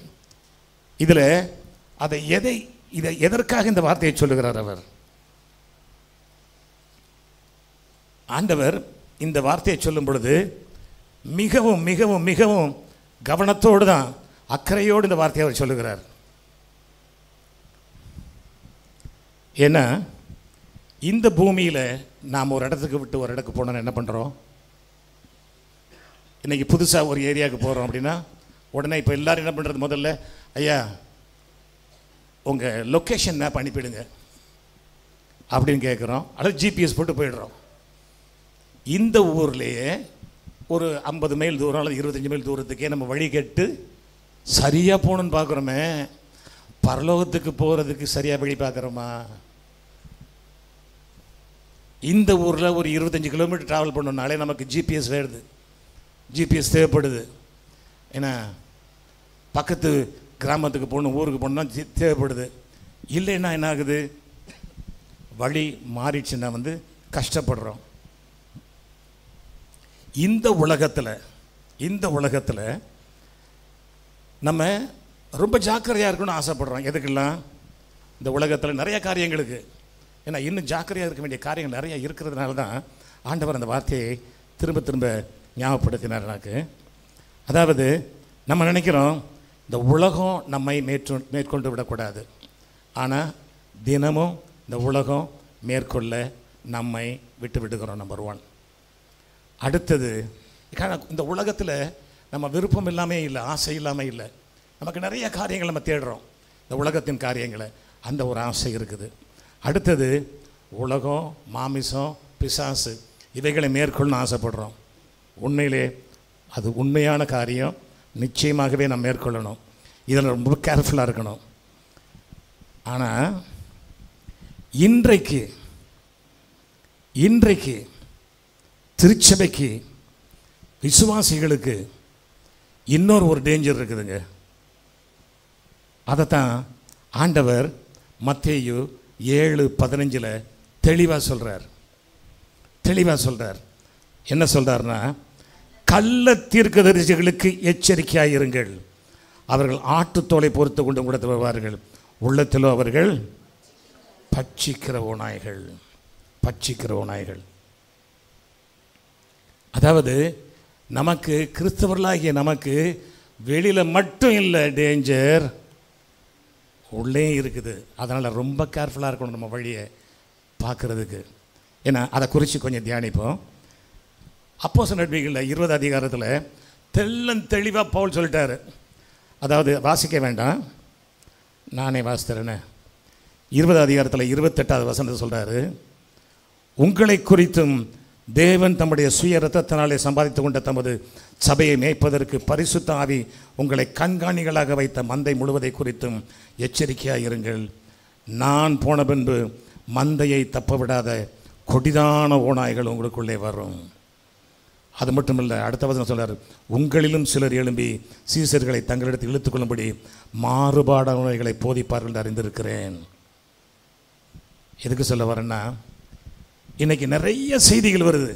இதில் இதை எதற்காக இந்த வார்த்தையை சொல்லுகிறார் அவர். ஆண்டவர் இந்த வார்த்தையை சொல்லும் பொழுது மிகவும் மிகவும் மிகவும் கவனத்தோடு தான், அக்கறையோடு இந்த வார்த்தையை அவர் சொல்லுகிறார். ஏன்னா இந்த பூமியில் நாம் ஒரு இடத்துக்கு விட்டு ஒரு இடத்துக்கு போனோன்னு என்ன பண்ணுறோம்? இன்றைக்கி புதுசாக ஒரு ஏரியாவுக்கு போகிறோம் அப்படின்னா உடனே இப்போ எல்லோரும் என்ன பண்ணுறது, முதல்ல ஐயா உங்கள் லொக்கேஷன் மேப் அனுப்பிடுங்க அப்படின்னு கேட்குறோம். அல்லது ஜிபிஎஸ் போட்டு போயிடுறோம். இந்த ஊர்லேயே ஒரு 50 மைல் தூரம் அல்லது 25 மைல் தூரத்துக்கே நம்ம வழி கேட்டு சரியாக போகணுன்னு பார்க்குறோமே, பரலோகத்துக்கு போகிறதுக்கு சரியாக வழி பார்க்குறோமா? இந்த ஊரில் ஒரு 25 கிலோமீட்டர் ட்ராவல் பண்ணணுன்னாலே நமக்கு ஜிபிஎஸ் வேணுது, ஜிபிஎஸ் தேவைப்படுது. ஏன்னா பக்கத்து கிராமத்துக்கு போகணும், ஊருக்கு போகணுன்னா தேவைப்படுது. இல்லைன்னா என்ன ஆகுது, வழி மாறிடுச்சுன்னா கஷ்டப்படுறோம். இந்த உலகத்தில் நம்ம ரொம்ப ஜாக்கிரதையாக இருக்கணும்னு ஆசைப்படுறோம். எதுக்கெல்லாம்? இந்த உலகத்தில் நிறைய காரியங்களுக்கு. ஏன்னா இன்னும் ஜாக்கிரதையாக இருக்க வேண்டிய காரியங்கள் நிறைய இருக்கிறதுனால தான் ஆண்டவர் அந்த வார்த்தையை திரும்ப திரும்ப ஞாபகப்படுத்தினார் எனக்கு. அதாவது நம்ம நினைக்கிறோம் இந்த உலகம் நம்மை மேற்கொண்டு விடக்கூடாது. ஆனால் தினமும் இந்த உலகம் மேற்கொள்ள நம்மை விட்டு விடுகிறோம். நம்பர் 1. அடுத்தது, இந்த உலகத்தில் நம்ம விருப்பம் இல்லாமல் இல்லை, ஆசை இல்லாமல் இல்லை. நமக்கு நிறைய காரியங்கள் நம்ம தேடுறோம், இந்த உலகத்தின் காரியங்களை. அந்த ஒரு ஆசை இருக்குது. அடுத்தது உலகம், மாமிசம், பிசாசு இவைகளை மேற்கொள்ளணும் ஆசைப்படுறோம். உண்மையிலே அது உண்மையான காரியம், நிச்சயமாகவே நம்ம மேற்கொள்ளணும். இதில் ரொம்ப கேர்ஃபுல்லாக இருக்கணும். ஆனால் இன்றைக்கு திருச்சபைக்கு, விசுவாசிகளுக்கு இன்னொரு ஒரு டேஞ்சர் இருக்குதுங்க. அதைத்தான் ஆண்டவர் மத்தேயு 7:15 தெளிவாக சொல்கிறார். என்ன சொல்கிறார்னா, கள்ள தீர்க்கதரிசிகளுக்கு எச்சரிக்கையாக இருங்கள். அவர்கள் ஆட்டுத்தோலை பொறுத்து கொண்டு உங்களிடத்தில் வருவார்கள், உள்ளத்திலோ அவர்கள் பட்சிக்கிற ஓநாய்கள். அதாவது நமக்கு, கிறிஸ்தவர்களாகிய நமக்கு வெளியில் மட்டும் இல்லை டேஞ்சர், உள்ளே இருக்குது. அதனால் ரொம்ப கேர்ஃபுல்லாக இருக்கணும் நம்ம வழியை பார்க்குறதுக்கு. ஏன்னா அதை குறித்து கொஞ்சம் தியானிப்போம். அப்போஸ்தலர் நடவடிக்கைகளில் 20 அதிகாரத்தில் தெளிவாக பவுல் சொல்லிட்டார். அதாவது வாசிக்க வேண்டாம், நானே வாசித்தரேனே. 20 அதிகாரத்தில் 28வது வசனத்தை சொல்கிறாரு, உங்களை குறித்தும் தேவன் தம்முடைய சுய இரத்தத்தினாலே சம்பாதித்து கொண்ட தமது சபையை மேய்ப்பதற்கு பரிசுத்த ஆவி உங்களை கண்காணிகளாக வைத்த மந்தை முழுவதை குறித்தும் எச்சரிக்கையாக இருங்கள். நான் போன பின்பு மந்தையை தப்ப விடாத கொடிதான ஓநாய்கள் உங்களுக்குள்ளே வரும். அது மட்டும் இல்லை, அடுத்த வசனம் சொல்கிறார், உங்களிலும் சிலர் எழும்பி சீசர்களை தங்களிடத்தில் இழுத்துக்கொள்ளும்படி மாறுபாடானவைகளை போதிப்பார்கள் என்று அறிந்திருக்கிறேன். எதுக்கு சொல்ல வரேன்னா, இன்றைக்கி நிறைய செய்திகள் வருது.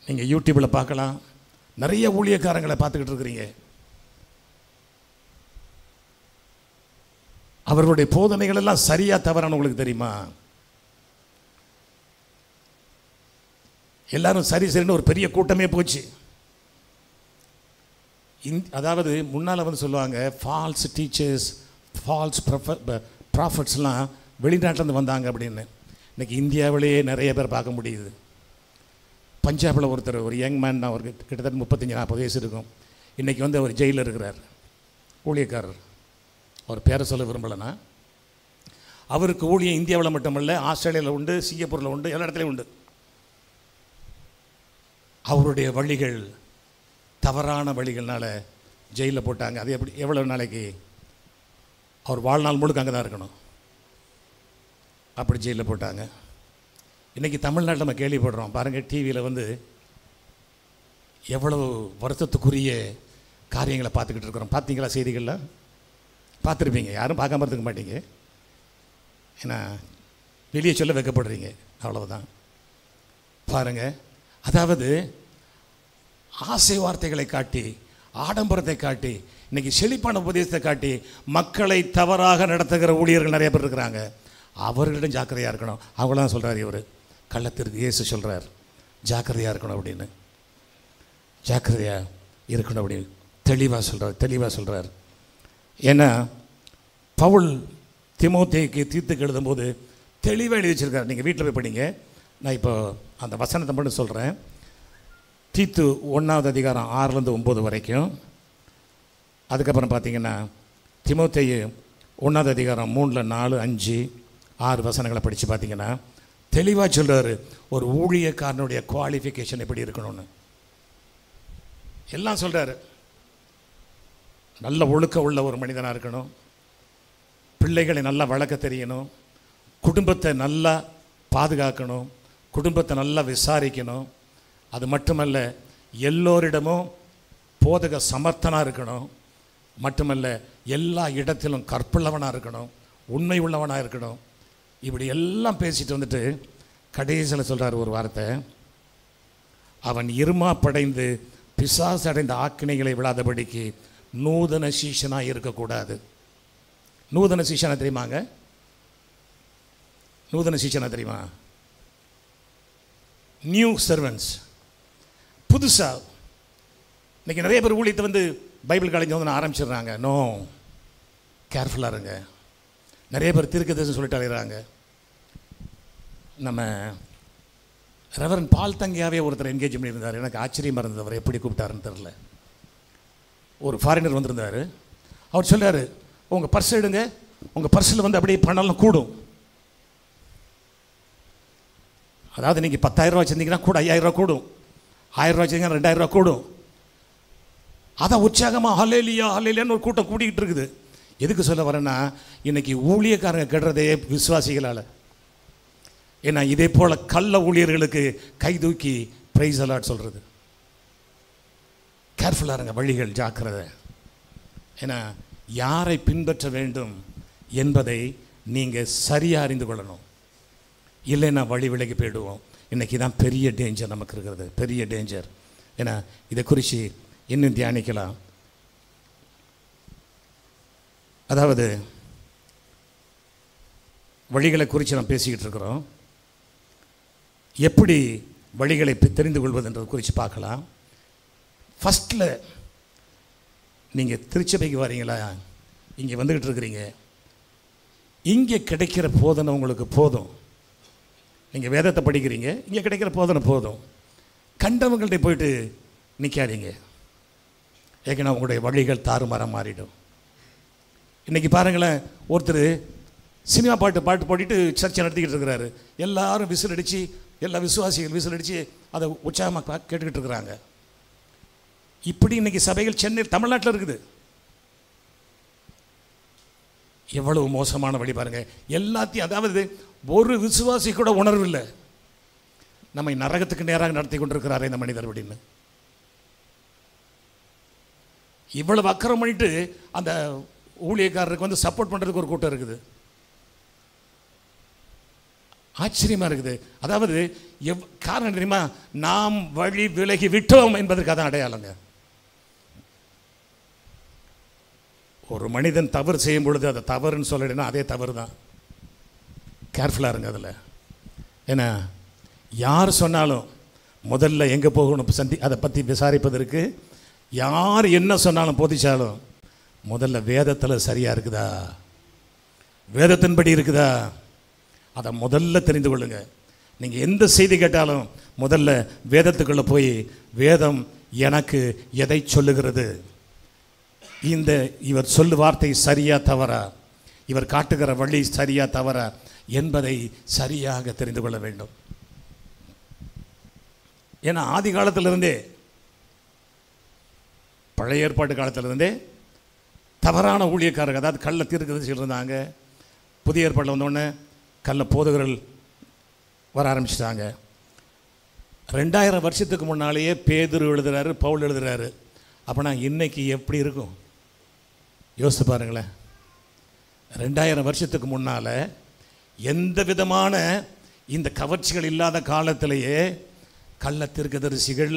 நீங்கள் யூடியூப்பில் பார்க்கலாம், நிறைய ஊழியக்காரங்களை பார்த்துக்கிட்டு இருக்கிறீங்க. அவர்களுடைய போதனைகள் எல்லாம் சரியாக தவறான உங்களுக்கு தெரியுமா? எல்லாரும் சரின்னு ஒரு பெரிய கூட்டமே போச்சு. அதாவது முன்னால் சொல்லுவாங்க, ஃபால்ஸ் டீச்சர்ஸ், ஃபால்ஸ் ப்ராஃபட்ஸ்லாம் வெளிநாட்டிலேருந்து வந்தாங்க அப்படின்னு. இன்றைக்கி இந்தியாவிலேயே நிறைய பேர் பார்க்க முடியுது. பஞ்சாபில் ஒருத்தர், ஒரு யங் மேன் தான், அவருக்கு கிட்டத்தட்ட 35-40 வயசு இருக்கும். இன்றைக்கி அவர் ஜெயிலில் இருக்கிறார், ஊழியக்காரர். அவர் பேரை சொல்ல விரும்பலைன்னா, அவருக்கு ஊழியம் இந்தியாவில் மட்டுமல்ல, ஆஸ்திரேலியாவில் உண்டு, சிங்கப்பூரில் உண்டு, எல்லா இடத்துலையும் உண்டு. அவருடைய வழிகள் தவறான வழிகள்னால ஜெயிலில் போட்டாங்க. அது எப்படி, எவ்வளோ நாளைக்கு? அவர் வாழ்நாள் முழுக்க அங்கே தான் இருக்கணும். அப்படி ஜெயிலில் போட்டாங்க. இன்றைக்கி தமிழ்நாட்டில் நம்ம கேள்விப்படுறோம் பாருங்கள், டிவியில் எவ்வளவு வருத்தத்துக்குரிய காரியங்களை பார்த்துக்கிட்டு இருக்கிறோம். பார்த்தீங்களா? செய்திகளில் பார்த்துருப்பீங்க, யாரும் பார்க்காம இருக்க மாட்டீங்க. ஏன்னா வெளியே சொல்ல வைக்கப்படுறீங்க, அவ்வளவுதான். பாருங்க, அதாவது ஆசை வார்த்தைகளை காட்டி, ஆடம்பரத்தை காட்டி, இன்னைக்கு செழிப்பான உபதேசத்தை காட்டி மக்களை தவறாக நடத்துகிற ஊழியர்கள் நிறைய பேர் இருக்கிறாங்க. அவர்களிடம் ஜாக்கிரதையாக இருக்கணும். அவங்களாம் சொல்கிறார் இவர் கள்ளத்திற்கு இயேசு சொல்கிறார் ஜாக்கிரதையாக இருக்கணும் அப்படின்னு, ஜாக்கிரதையாக இருக்கணும் அப்படின்னு தெளிவாக சொல்கிறார். ஏன்னா பவுல் தீமோத்தேயுக்கு தீத்துக்கு எழுதும்போது தெளிவாக எழுதி வச்சிருக்கார். நீங்கள் வீட்டில் போய் படிங்க. நான் இப்போ அந்த வசனத்தை மட்டும் சொல்கிறேன். தீத்து 1வது அதிகாரம் 6-9 வரைக்கும். அதுக்கப்புறம் பார்த்தீங்கன்னா தீமோத்தேயு 1வது அதிகாரம் 3, 4, 5, 6 வசனங்களை படித்து பார்த்தீங்கன்னா தெளிவாக சொல்கிறார் ஒரு ஊழியக்காரனுடைய குவாலிஃபிகேஷன் எப்படி இருக்கணும்னு எல்லாம் சொல்கிறாரு. நல்ல ஒழுக்க உள்ள ஒரு மனிதனாக இருக்கணும், பிள்ளைகளை நல்லா வளர்க்க தெரியணும், குடும்பத்தை நல்லா பாதுகாக்கணும், குடும்பத்தை நல்லா விசாரிக்கணும். அது மட்டுமல்ல, எல்லோரிடமும் போதக சமர்த்தனாக இருக்கணும். மட்டுமல்ல, எல்லா இடத்திலும் கற்புள்ளவனாக இருக்கணும், உண்மை உள்ளவனாக இருக்கணும். இப்படி எல்லாம் பேசிட்டு வந்துட்டு கடைசியில் சொல்கிறார் ஒரு வார்த்தை, அவன் இருமாப்படைந்து பிசாசு அடைந்த ஆக்கினைகளை விழாதபடிக்கு நூதன சீஷனாக இருக்கக்கூடாது. நூதன சீஷனா தெரியுமாங்க? நூதன சீஷனா தெரியுமா? நியூ சர்வன்ஸ், புதுசாக. இன்றைக்கி நிறைய பேர் ஊழியத்தை வந்து பைபிள் காலேஜ் வந்து ஆரம்பிச்சிடுறாங்க. நோ, கேர்ஃபுல்லாக இருங்க. நிறைய பேர் தீர்க்கதரிசனம் சொல்லிட்டு அழைகிறாங்க. நம்ம ரெவரண்ட் பால் தங்கியாவே ஒருத்தர் என்கேஜ் பண்ணியிருந்தார். எனக்கு ஆச்சரியமாக இருந்தது, அவர் எப்படி கூப்பிட்டாருன்னு தெரில. ஒரு ஃபாரினர் வந்திருந்தார். அவர் சொல்கிறார், உங்கள் பர்ஸ் எடுங்க, உங்கள் பர்ஸில் வந்து அப்படியே பணம்லாம் கூடும். அதாவது நீங்கள் 10,000 ரூபா வச்சுருந்தீங்கன்னா கூட 5,000 ரூபா கூடும், 1000 ரூபா வச்சுருந்தீங்கன்னா 2,000 ரூபா கூடும். அதான் உற்சாகமாக ஹல்லேலூயா ஹல்லேலூயான்னு ஒரு கூட்டம் கூட்டிகிட்டு இருக்குது. எதுக்கு சொல்ல வரேன்னா, இன்றைக்கி ஊழியக்காரங்க கெடுறதே விசுவாசிகளால். ஏன்னா இதே போல் கள்ள ஊழியர்களுக்கு கை தூக்கி பிரைஸ் அலாட் சொல்கிறது. கேர்ஃபுல்லாக இருங்க, வழிகள் ஜாக்கிரதை. ஏன்னா யாரை பின்பற்ற வேண்டும் என்பதை நீங்கள் சரியாக அறிந்து கொள்ளணும். இல்லைன்னா வழி விலகி போயிடுவோம். இன்றைக்கி தான் பெரிய டேஞ்சர் நமக்கு இருக்கிறது, பெரிய டேஞ்சர். ஏன்னா இதை குறித்து இன்னும் தியானிக்கலாம். அதாவது வழிகளை குறித்து நாம் பேசிக்கிட்டு இருக்கிறோம். எப்படி வழிகளை தெரிந்து கொள்வதுன்றது குறித்து பார்க்கலாம். ஃபஸ்ட்டில் நீங்கள் திருச்சபைக்கு வரீங்களா, இங்கே வந்துக்கிட்டு இருக்கிறீங்க, இங்கே கிடைக்கிற போதனை உங்களுக்கு போதும். நீங்கள் வேதத்தை படிக்கிறீங்க, இங்கே கிடைக்கிற போதனை போதும். கண்டவங்கள்ட்ட போயிட்டு நிற்காதீங்க, ஏன்னா உங்களுடைய வழிகள் தாறுமாறாக மாறிடும். இன்றைக்கி பாருங்களேன், ஒருத்தர் சினிமா பாட்டு பாடிட்டு சர்ச்சை நடத்திக்கிட்டு இருக்கிறாரு. எல்லாரும் விசில் அடித்து, எல்லா விசுவாசிகள் விசில் அடித்து அதை உற்சாகமாக கேட்டுக்கிட்டு இருக்கிறாங்க. இப்படி இன்றைக்கி சபைகள் சென்னை தமிழ்நாட்டில் இருக்குது. எவ்வளவு மோசமான வழி பாருங்கள். எல்லாத்தையும், அதாவது ஒரு விசுவாசி கூட உணர்வு இல்லை, நம்மை நரகத்துக்கு நேராக நடத்தி கொண்டிருக்கிறாரே இந்த மனிதர் அப்படின்னு. இவ்வளவு அக்கறம் பண்ணிட்டு அந்த ஊழியக்காரருக்கு வந்து சப்போர்ட் பண்ணுறதுக்கு ஒரு கூட்டம் இருக்குது. ஆச்சரியமாக இருக்குது. அதாவது காரணம் தெரியுமா? நாம் வழி விலகி விட்டோம் என்பதற்கு அதான் அடையாளங்க. ஒரு மனிதன் தவறு செய்யும் பொழுது அதை தவறுன்னு சொல்லிடுனா அதே தவறு தான். கேர்ஃபுல்லாக இருங்க அதில். ஏன்னா யார் சொன்னாலும் முதல்ல எங்கே போகணும் அதை பற்றி விசாரிப்பதற்கு, யார் என்ன சொன்னாலும் போதிச்சாலும் முதல்ல வேதத்தில் சரியாக இருக்குதா, வேதத்தின்படி இருக்குதா, அதை முதல்ல தெரிந்து கொள்ளுங்க. நீங்கள் எந்த செய்தி கேட்டாலும் முதல்ல வேதத்துக்குள்ளே போய் வேதம் எனக்கு எதை சொல்லுகிறது, இந்த இவர் சொல்லு வார்த்தை சரியா தவறா, இவர் காட்டுகிற வழி சரியா தவறா என்பதை சரியாக தெரிந்து கொள்ள வேண்டும். ஏன்னா ஆதி காலத்திலிருந்தே, பழைய ஏற்பாட்டு காலத்திலிருந்தே தவறான ஊழியக்காரர்கள், அதாவது கள்ள தீர்க்கதரிசிகள் இருந்தாங்க. புதிய ஏற்பாட்டில் வந்தோடனே கள்ள போதகர்கள் வர ஆரம்பிச்சிட்டாங்க. 2000 வருஷத்துக்கு முன்னாலேயே பேதுரு எழுதுறாரு, பவுல் எழுதுறாரு. அப்போனா இன்னைக்கு எப்படி இருக்கும் யோசித்து பாருங்களேன். 2000 வருஷத்துக்கு முன்னால் எந்த விதமான இந்த கவர்ச்சிகள் இல்லாத காலத்திலேயே கள்ள தீர்க்கதரிசிகள்,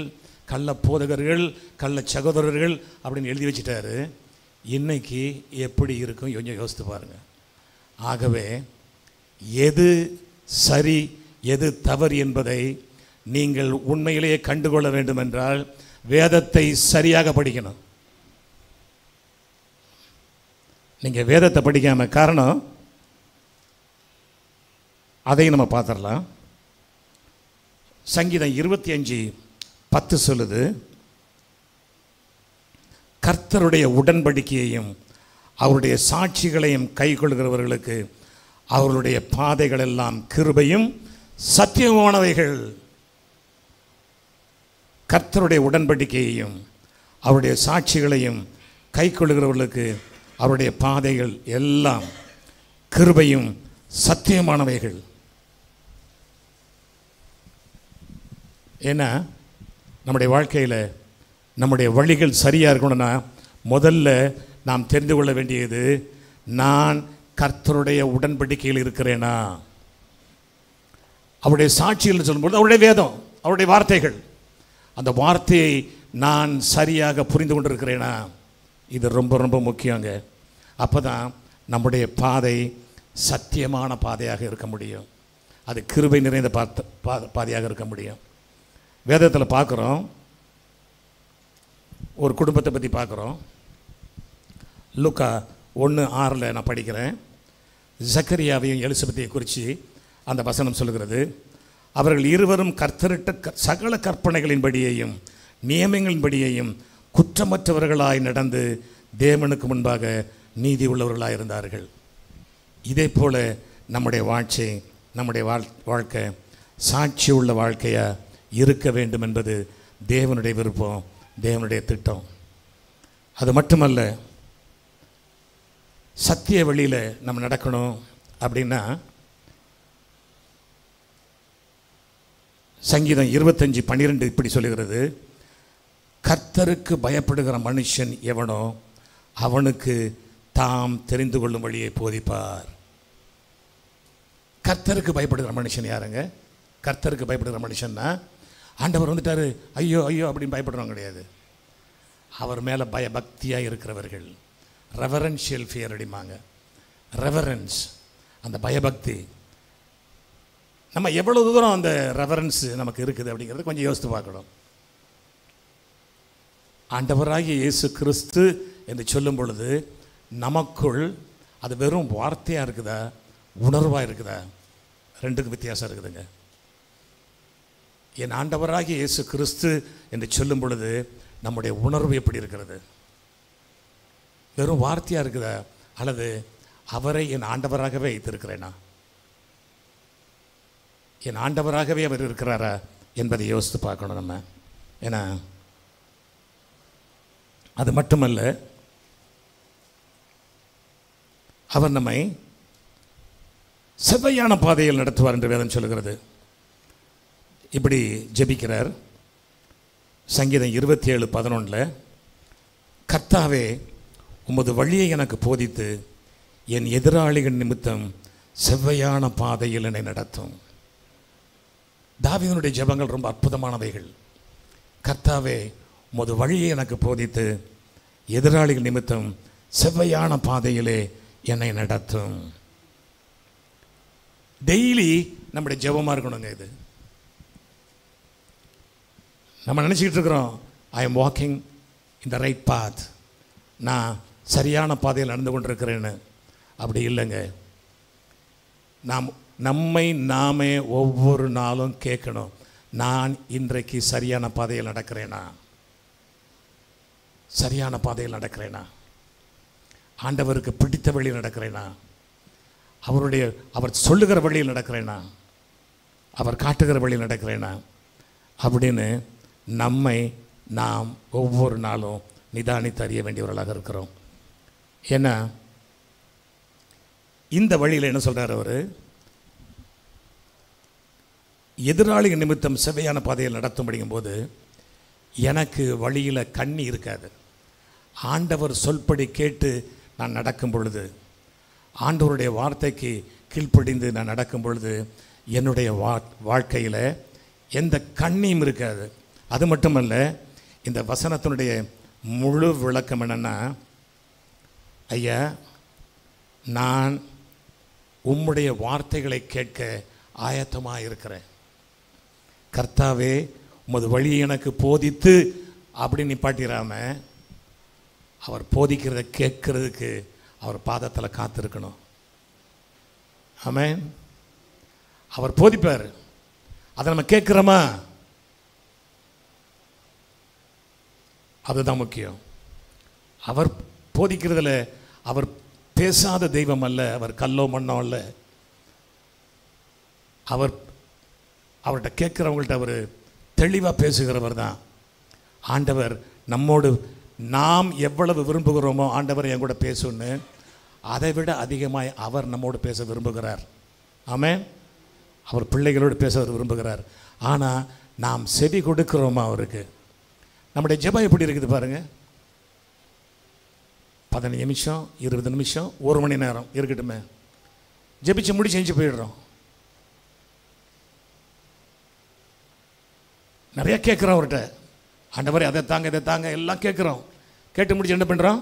கள்ள போதகர்கள், கள்ள சகோதரர்கள் அப்படின்னு எழுதி வச்சிட்டாரு. இன்னைக்கு எப்படி இருக்கும் கொஞ்சம் யோசித்து பாருங்க. ஆகவே எது சரி எது தவறு என்பதை நீங்கள் உண்மையிலேயே கண்டுகொள்ள வேண்டும் என்றால் வேதத்தை சரியாக படிக்கணும். நீங்கள் வேதத்தை படிக்காம, காரணம் அதையும் நம்ம பார்த்துடலாம். சங்கீதம் 25:10 சொல்லுது, கர்த்தருடைய உடன்படிக்கையையும் அவருடைய சாட்சிகளையும் கைக்கொள்கிறவர்களுக்கு அவர்களுடைய பாதைகள் எல்லாம் கிருபையும் சத்தியமானவைகள். கர்த்தருடைய உடன்படிக்கையையும் அவருடைய சாட்சிகளையும் கைக்கொள்கிறவர்களுக்கு அவருடைய பாதைகள் எல்லாம் கிருபையும் சத்தியமானவைகள். ஏன்னா நம்முடைய வாழ்க்கையில் நம்முடைய வழிகள் சரியாக இருக்கணும்னா முதல்ல நாம் தெரிந்து கொள்ள வேண்டியது, நான் கர்த்தருடைய உடன்படிக்கையில் இருக்கிறேனா. அவருடைய சாட்சிகள் சொல்லும்போது அவருடைய வேதம், அவருடைய வார்த்தைகள், அந்த வார்த்தையை நான் சரியாக புரிந்து கொண்டிருக்கிறேனா, இது ரொம்ப ரொம்ப முக்கியங்க. அப்போ தான் நம்முடைய பாதை சத்தியமான பாதையாக இருக்க முடியும், அது கிருபை நிறைந்த பாதையாக இருக்க முடியும். வேதத்தில் பார்க்குறோம், ஒரு குடும்பத்தை பற்றி பார்க்குறோம். லூக்கா 1:6 நான் படிக்கிறேன். சக்கரியாவையும் எலிசபெத்தையும் குறித்து அந்த வசனம் சொல்லுகிறது, அவர்கள் இருவரும் கர்த்தரிட்ட சகல கற்பனைகளின்படியையும் நியமங்களின்படியையும் குற்றமற்றவர்களாய் நடந்து தேவனுக்கு முன்பாக நீதி உள்ளவர்களாக இருந்தார்கள். இதே போல் நம்முடைய வாழ்க்கை சாட்சி உள்ள வாழ்க்கையாக இருக்க வேண்டும் என்பது தேவனுடைய விருப்பம், தேவனுடைய திட்டம். அது மட்டுமல்ல, சத்திய வழியில் நம்ம நடக்கணும் அப்படின்னா சங்கீதம் 25:12 இப்படி சொல்லுகிறது, கர்த்தருக்கு பயப்படுகிற மனுஷன் எவனோ அவனுக்கு தாம் தெரிந்து கொள்ளும் வழியை போதிப்பார். கர்த்தருக்கு பயப்படுகிற மனுஷன் யாருங்க? கர்த்தருக்கு பயப்படுகிற மனுஷன்னா ஆண்டவர் வந்துட்டாரு ஐயோ ஐயோ அப்படின்னு பயப்படுறவங்க கிடையாது. அவர் மேலே பயபக்தியாக இருக்கிறவர்கள், ரெவரன்ஷியல் ஃபியர் அடிமாங்க. ரெவரன்ஸ், அந்த பயபக்தி, நம்ம எவ்வளவு தூரம் அந்த ரெவரன்ஸ் நமக்கு இருக்குது அப்படிங்கிறது கொஞ்சம் யோசித்து பார்க்கணும். ஆண்டவராகிய இயேசு கிறிஸ்து என்று சொல்லும் பொழுது நமக்குள் அது வெறும் வார்த்தையாக இருக்குதா, உணர்வாக இருக்குதா? ரெண்டுக்கு வித்தியாசம் இருக்குதுங்க. என் ஆண்டவராகிய இயேசு கிறிஸ்து என்று சொல்லும் பொழுது நம்முடைய உணர்வு எப்படி இருக்கிறது? வெறும் வார்த்தையாக இருக்குதா, அல்லது அவரை என் ஆண்டவராகவே வைத்திருக்கிறேனா, என் ஆண்டவராகவே அவர் இருக்கிறாரா என்பதை யோசித்து பார்க்கணும் நம்ம. ஏன்னா அது மட்டுமல்ல, அவர் நம்மை செவ்வையான பாதையில் நடத்துவார் என்று வேதம் சொல்லுகிறது. இப்படி ஜெபிக்கிறார். சங்கீதம் 27:11, கர்த்தாவே உமது வழியை எனக்கு போதித்து என் எதிராளிகள் நிமித்தம் செவ்வையான பாதையில் என்னை நடத்தும். தாவீதுனுடைய ஜெபங்கள் ரொம்ப அற்புதமானவைகள். கர்த்தாவே உமது வழியை எனக்கு போதித்து எதிராளிகள் நிமித்தம் செவ்வையான பாதையிலே என்னை நடத்தும். டெய்லி நம்முடைய ஜெபமாக இருக்கணுங்க. இது நம்ம நினச்சிக்கிட்டு இருக்கிறோம், I am walking in the right path, நான் சரியான பாதையில் நடந்து கொண்டிருக்கிறேன்னு. அப்படி இல்லைங்க. நம்மை நாமே ஒவ்வொரு நாளும் கேட்கணும், நான் இன்றைக்கு சரியான பாதையில் நடக்கிறேனா, சரியான பாதையில் நடக்கிறேனா, ஆண்டவருக்கு பிடித்த வழியில் நடக்கிறேனா, அவர் சொல்லுகிற வழியில் நடக்கிறேனா, அவர் காட்டுகிற வழியில் நடக்கிறேனா அப்படின்னு நம்மை நாம் ஒவ்வொரு நாளும் நிதானித்து அறிய வேண்டியவர்களாக இருக்கிறோம். ஏன்னா இந்த வழியில் என்ன சொல்கிறார் அவர், எதிராளிகள் நிமித்தம் செவ்வையான பாதையில் நடத்தும்படிங்கும்போது எனக்கு வழியில் கண்ணி இருக்காது. ஆண்டவர் சொல்படி கேட்டு நான் நடக்கும் பொழுது, ஆண்டவருடைய வார்த்தைக்கு கீழ்ப்படிந்து நான் நடக்கும் பொழுது என்னுடைய வாழ்க்கையில் எந்த கண்ணியும் இருக்காது. அது மட்டுமல்ல, இந்த வசனத்தினுடைய முழு விளக்கம் என்னன்னா, ஐயா நான் உம்முடைய வார்த்தைகளை கேட்க ஆயத்தமாக இருக்கிறேன். கர்த்தாவே உமது வழி எனக்கு போதித்து அப்படின்னு நிப்பாட்டிடாம அவர் போதிக்கிறத கேட்கறதுக்கு அவர் பாதத்தில் காத்திருக்கணும். ஆமென். அவர் போதிப்பார், அதை நம்ம கேட்குறோமா? அதுதான் முக்கியம். அவர் போதிக்கிறதுல அவர் பேசாத தெய்வம் அல்ல, அவர் கல்லோ மண்ணோ அல்ல. அவர்கிட்ட கேட்குறவங்கள்ட்ட அவர் தெளிவாக பேசுகிறவர் தான். ஆண்டவர் நம்மோடு நாம் எவ்வளவு விரும்புகிறோமோ ஆண்டவர் என் கூட பேசுன்னு, அதை விட அதிகமாக அவர் நம்மோடு பேச விரும்புகிறார். ஆமென். அவர் பிள்ளைகளோடு பேச விரும்புகிறார். ஆனால் நாம் செவி கொடுக்கிறோமா அவருக்கு? நம்முடைய ஜெபம் எப்படி இருக்குது பாருங்கள். 15 நிமிஷம், 20 நிமிஷம், 1 மணி நேரம் இருக்கட்டுமே, ஜெபிச்சு முடி செஞ்சு போயிடுறோம். நிறைய கேட்குறோம் அவர்கிட்ட. ஆண்டவரே அதை தாங்க இதை தாங்க எல்லாம் கேட்குறோம். கேட்டு முடிச்சு என்ன பண்ணுறோம்?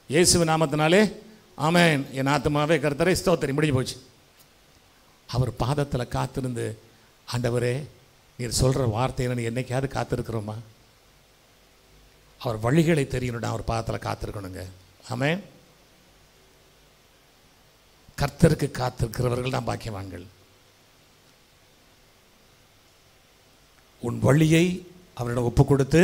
இயேசுவின் நாமத்தினாலே ஆமென், என் ஆத்துமாவே கர்த்தரை ஸ்தோத்திரி, முடிஞ்சு போச்சு. அவர் பாதத்தில் காத்திருந்து, ஆண்டவரே நீர் சொல்கிற வார்த்தையை என்னைக்காவது காத்திருக்கிறோமா? அவர் வழிகளை தெரியணும்னா அவர் பாதத்தில் காத்திருக்கணுங்க. ஆமென். கர்த்தருக்கு காத்திருக்கிறவர்கள் தான் பாக்கியவான்கள். உன் வழியை அவரிடம் ஒப்பு கொடுத்து,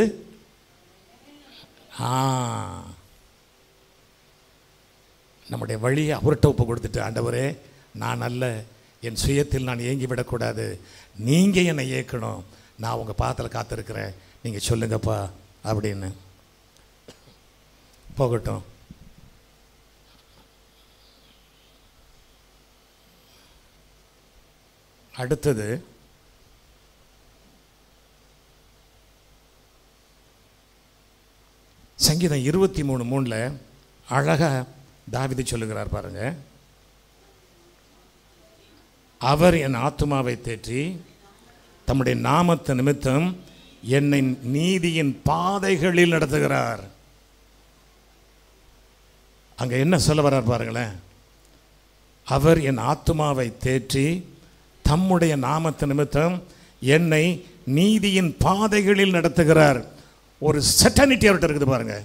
நம்முடைய வழியை அவர்கிட்ட ஒப்பு கொடுத்துட்டு, ஆண்டவரே நான் அல்ல, என் சுயத்தில் நான் ஏங்கி விடக்கூடாது, நீங்கள் என்னை ஏற்கணும், நான் உங்கள் பாதத்தில் காத்திருக்கிறேன், நீங்கள் சொல்லுங்கப்பா அப்படின்னு. போகட்டும். அடுத்தது சங்கீதம் 23:3 அழகா தாவீது சொல்லுகிறார் பாருங்க. அவர் என் ஆத்துமாவை தேற்றி தம்முடைய நாமத்து நிமித்தம் என்னை நீதியின் பாதைகளில் நடத்துகிறார். அங்க என்ன சொல்ல வர்றார் பாருங்களேன். அவர் என் ஆத்துமாவை தேற்றி தம்முடைய நாமத்து நிமித்தம் என்னை நீதியின் பாதைகளில் நடத்துகிறார். ஒரு செட்டனிட்டி அவர்கிட்ட இருக்குது பாருங்க,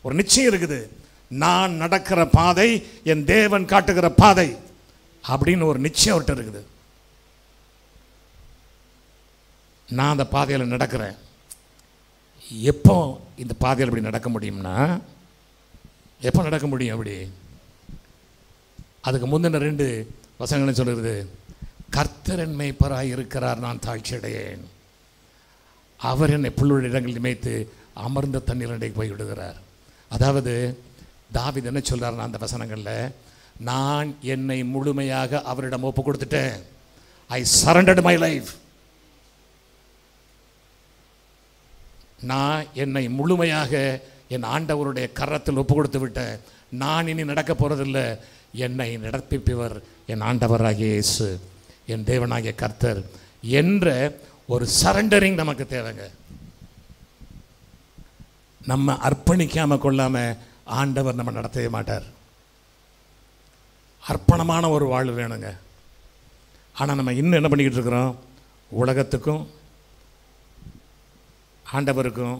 ஒரு நிச்சயம் இருக்குது. நான் நடக்கிற பாதை என் தேவன் காட்டுகிற பாதை அப்படின்னு ஒரு நிச்சயம் அவர்கிட்ட இருக்குது. நான் அந்த பாதையில் நடக்கிறேன். எப்போ இந்த பாதையில் அப்படி நடக்க முடியும்னா, எப்போ நடக்க முடியும் அப்படி? அதுக்கு முந்தின 2 வசனங்களும் சொல்லுறது, கர்த்தர் என் மேய்ப்பராய் இருக்கிறார், நான் தாழ்ச்சி அடையேன். அவர் என்னை புல்லுள்ள இடங்களில் மேய்த்து அமர்ந்த தண்ணீர் அண்டைக்கு போய் விடுகிறார். அதாவது தாவீது என்ன சொல்றாருன்னா அந்த வசனங்களில், நான் என்னை முழுமையாக அவரிடம் ஒப்பு கொடுத்துட்டேன். ஐ சரண்டர்ட் மை லைஃப். நான் என்னை முழுமையாக என் ஆண்டவருடைய கரத்தில் ஒப்பு கொடுத்து விட்டேன். நான் இனி நடக்க போறதில்லை. என்னை நடப்பிப்பவர் என் ஆண்டவராகிய இயேசு, என் தேவனாகிய கர்த்தர் என்ற ஒரு சரண்டரிங் நமக்கு தேவைங்க. நம்ம அர்ப்பணிக்காம கொள்ளாம ஆண்டவர் நம்ம நடத்தவே மாட்டார். அர்ப்பணமான ஒரு வாழ்வு வேணுங்க. ஆனால் நம்ம இன்னும் என்ன பண்ணிக்கிட்டு இருக்கிறோம்? உலகத்துக்கும் ஆண்டவருக்கும்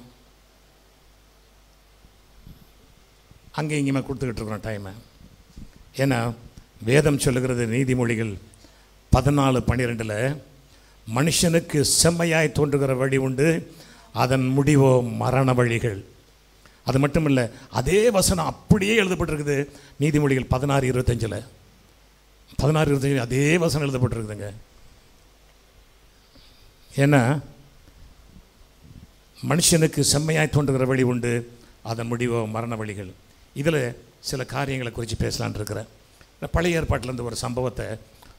அங்கே இங்கேயுமே கொடுத்துக்கிட்டு இருக்கிறோம் டைமை. ஏன்னா வேதம் சொல்லுகிறது, நீதிமொழிகள் 14:12, மனுஷனுக்கு செம்மையாய் தோன்றுகிற வழி உண்டு, அதன் முடிவோ மரண வழிகள். அது மட்டும் இல்லை, அதே வசனம் அப்படியே எழுதப்பட்டிருக்குது நீதிமொழிகள் 16:25. 16:25 அதே வசனம் எழுதப்பட்டிருக்குதுங்க. ஏன்னா மனுஷனுக்கு செம்மையாய் தோன்றுகிற வழி உண்டு, அதன் முடிவோ மரண வழிகள். இதில் சில காரியங்களை குறித்து பேசலான் இருக்கிறேன். பழைய ஏற்பாட்டிலேருந்து ஒரு சம்பவத்தை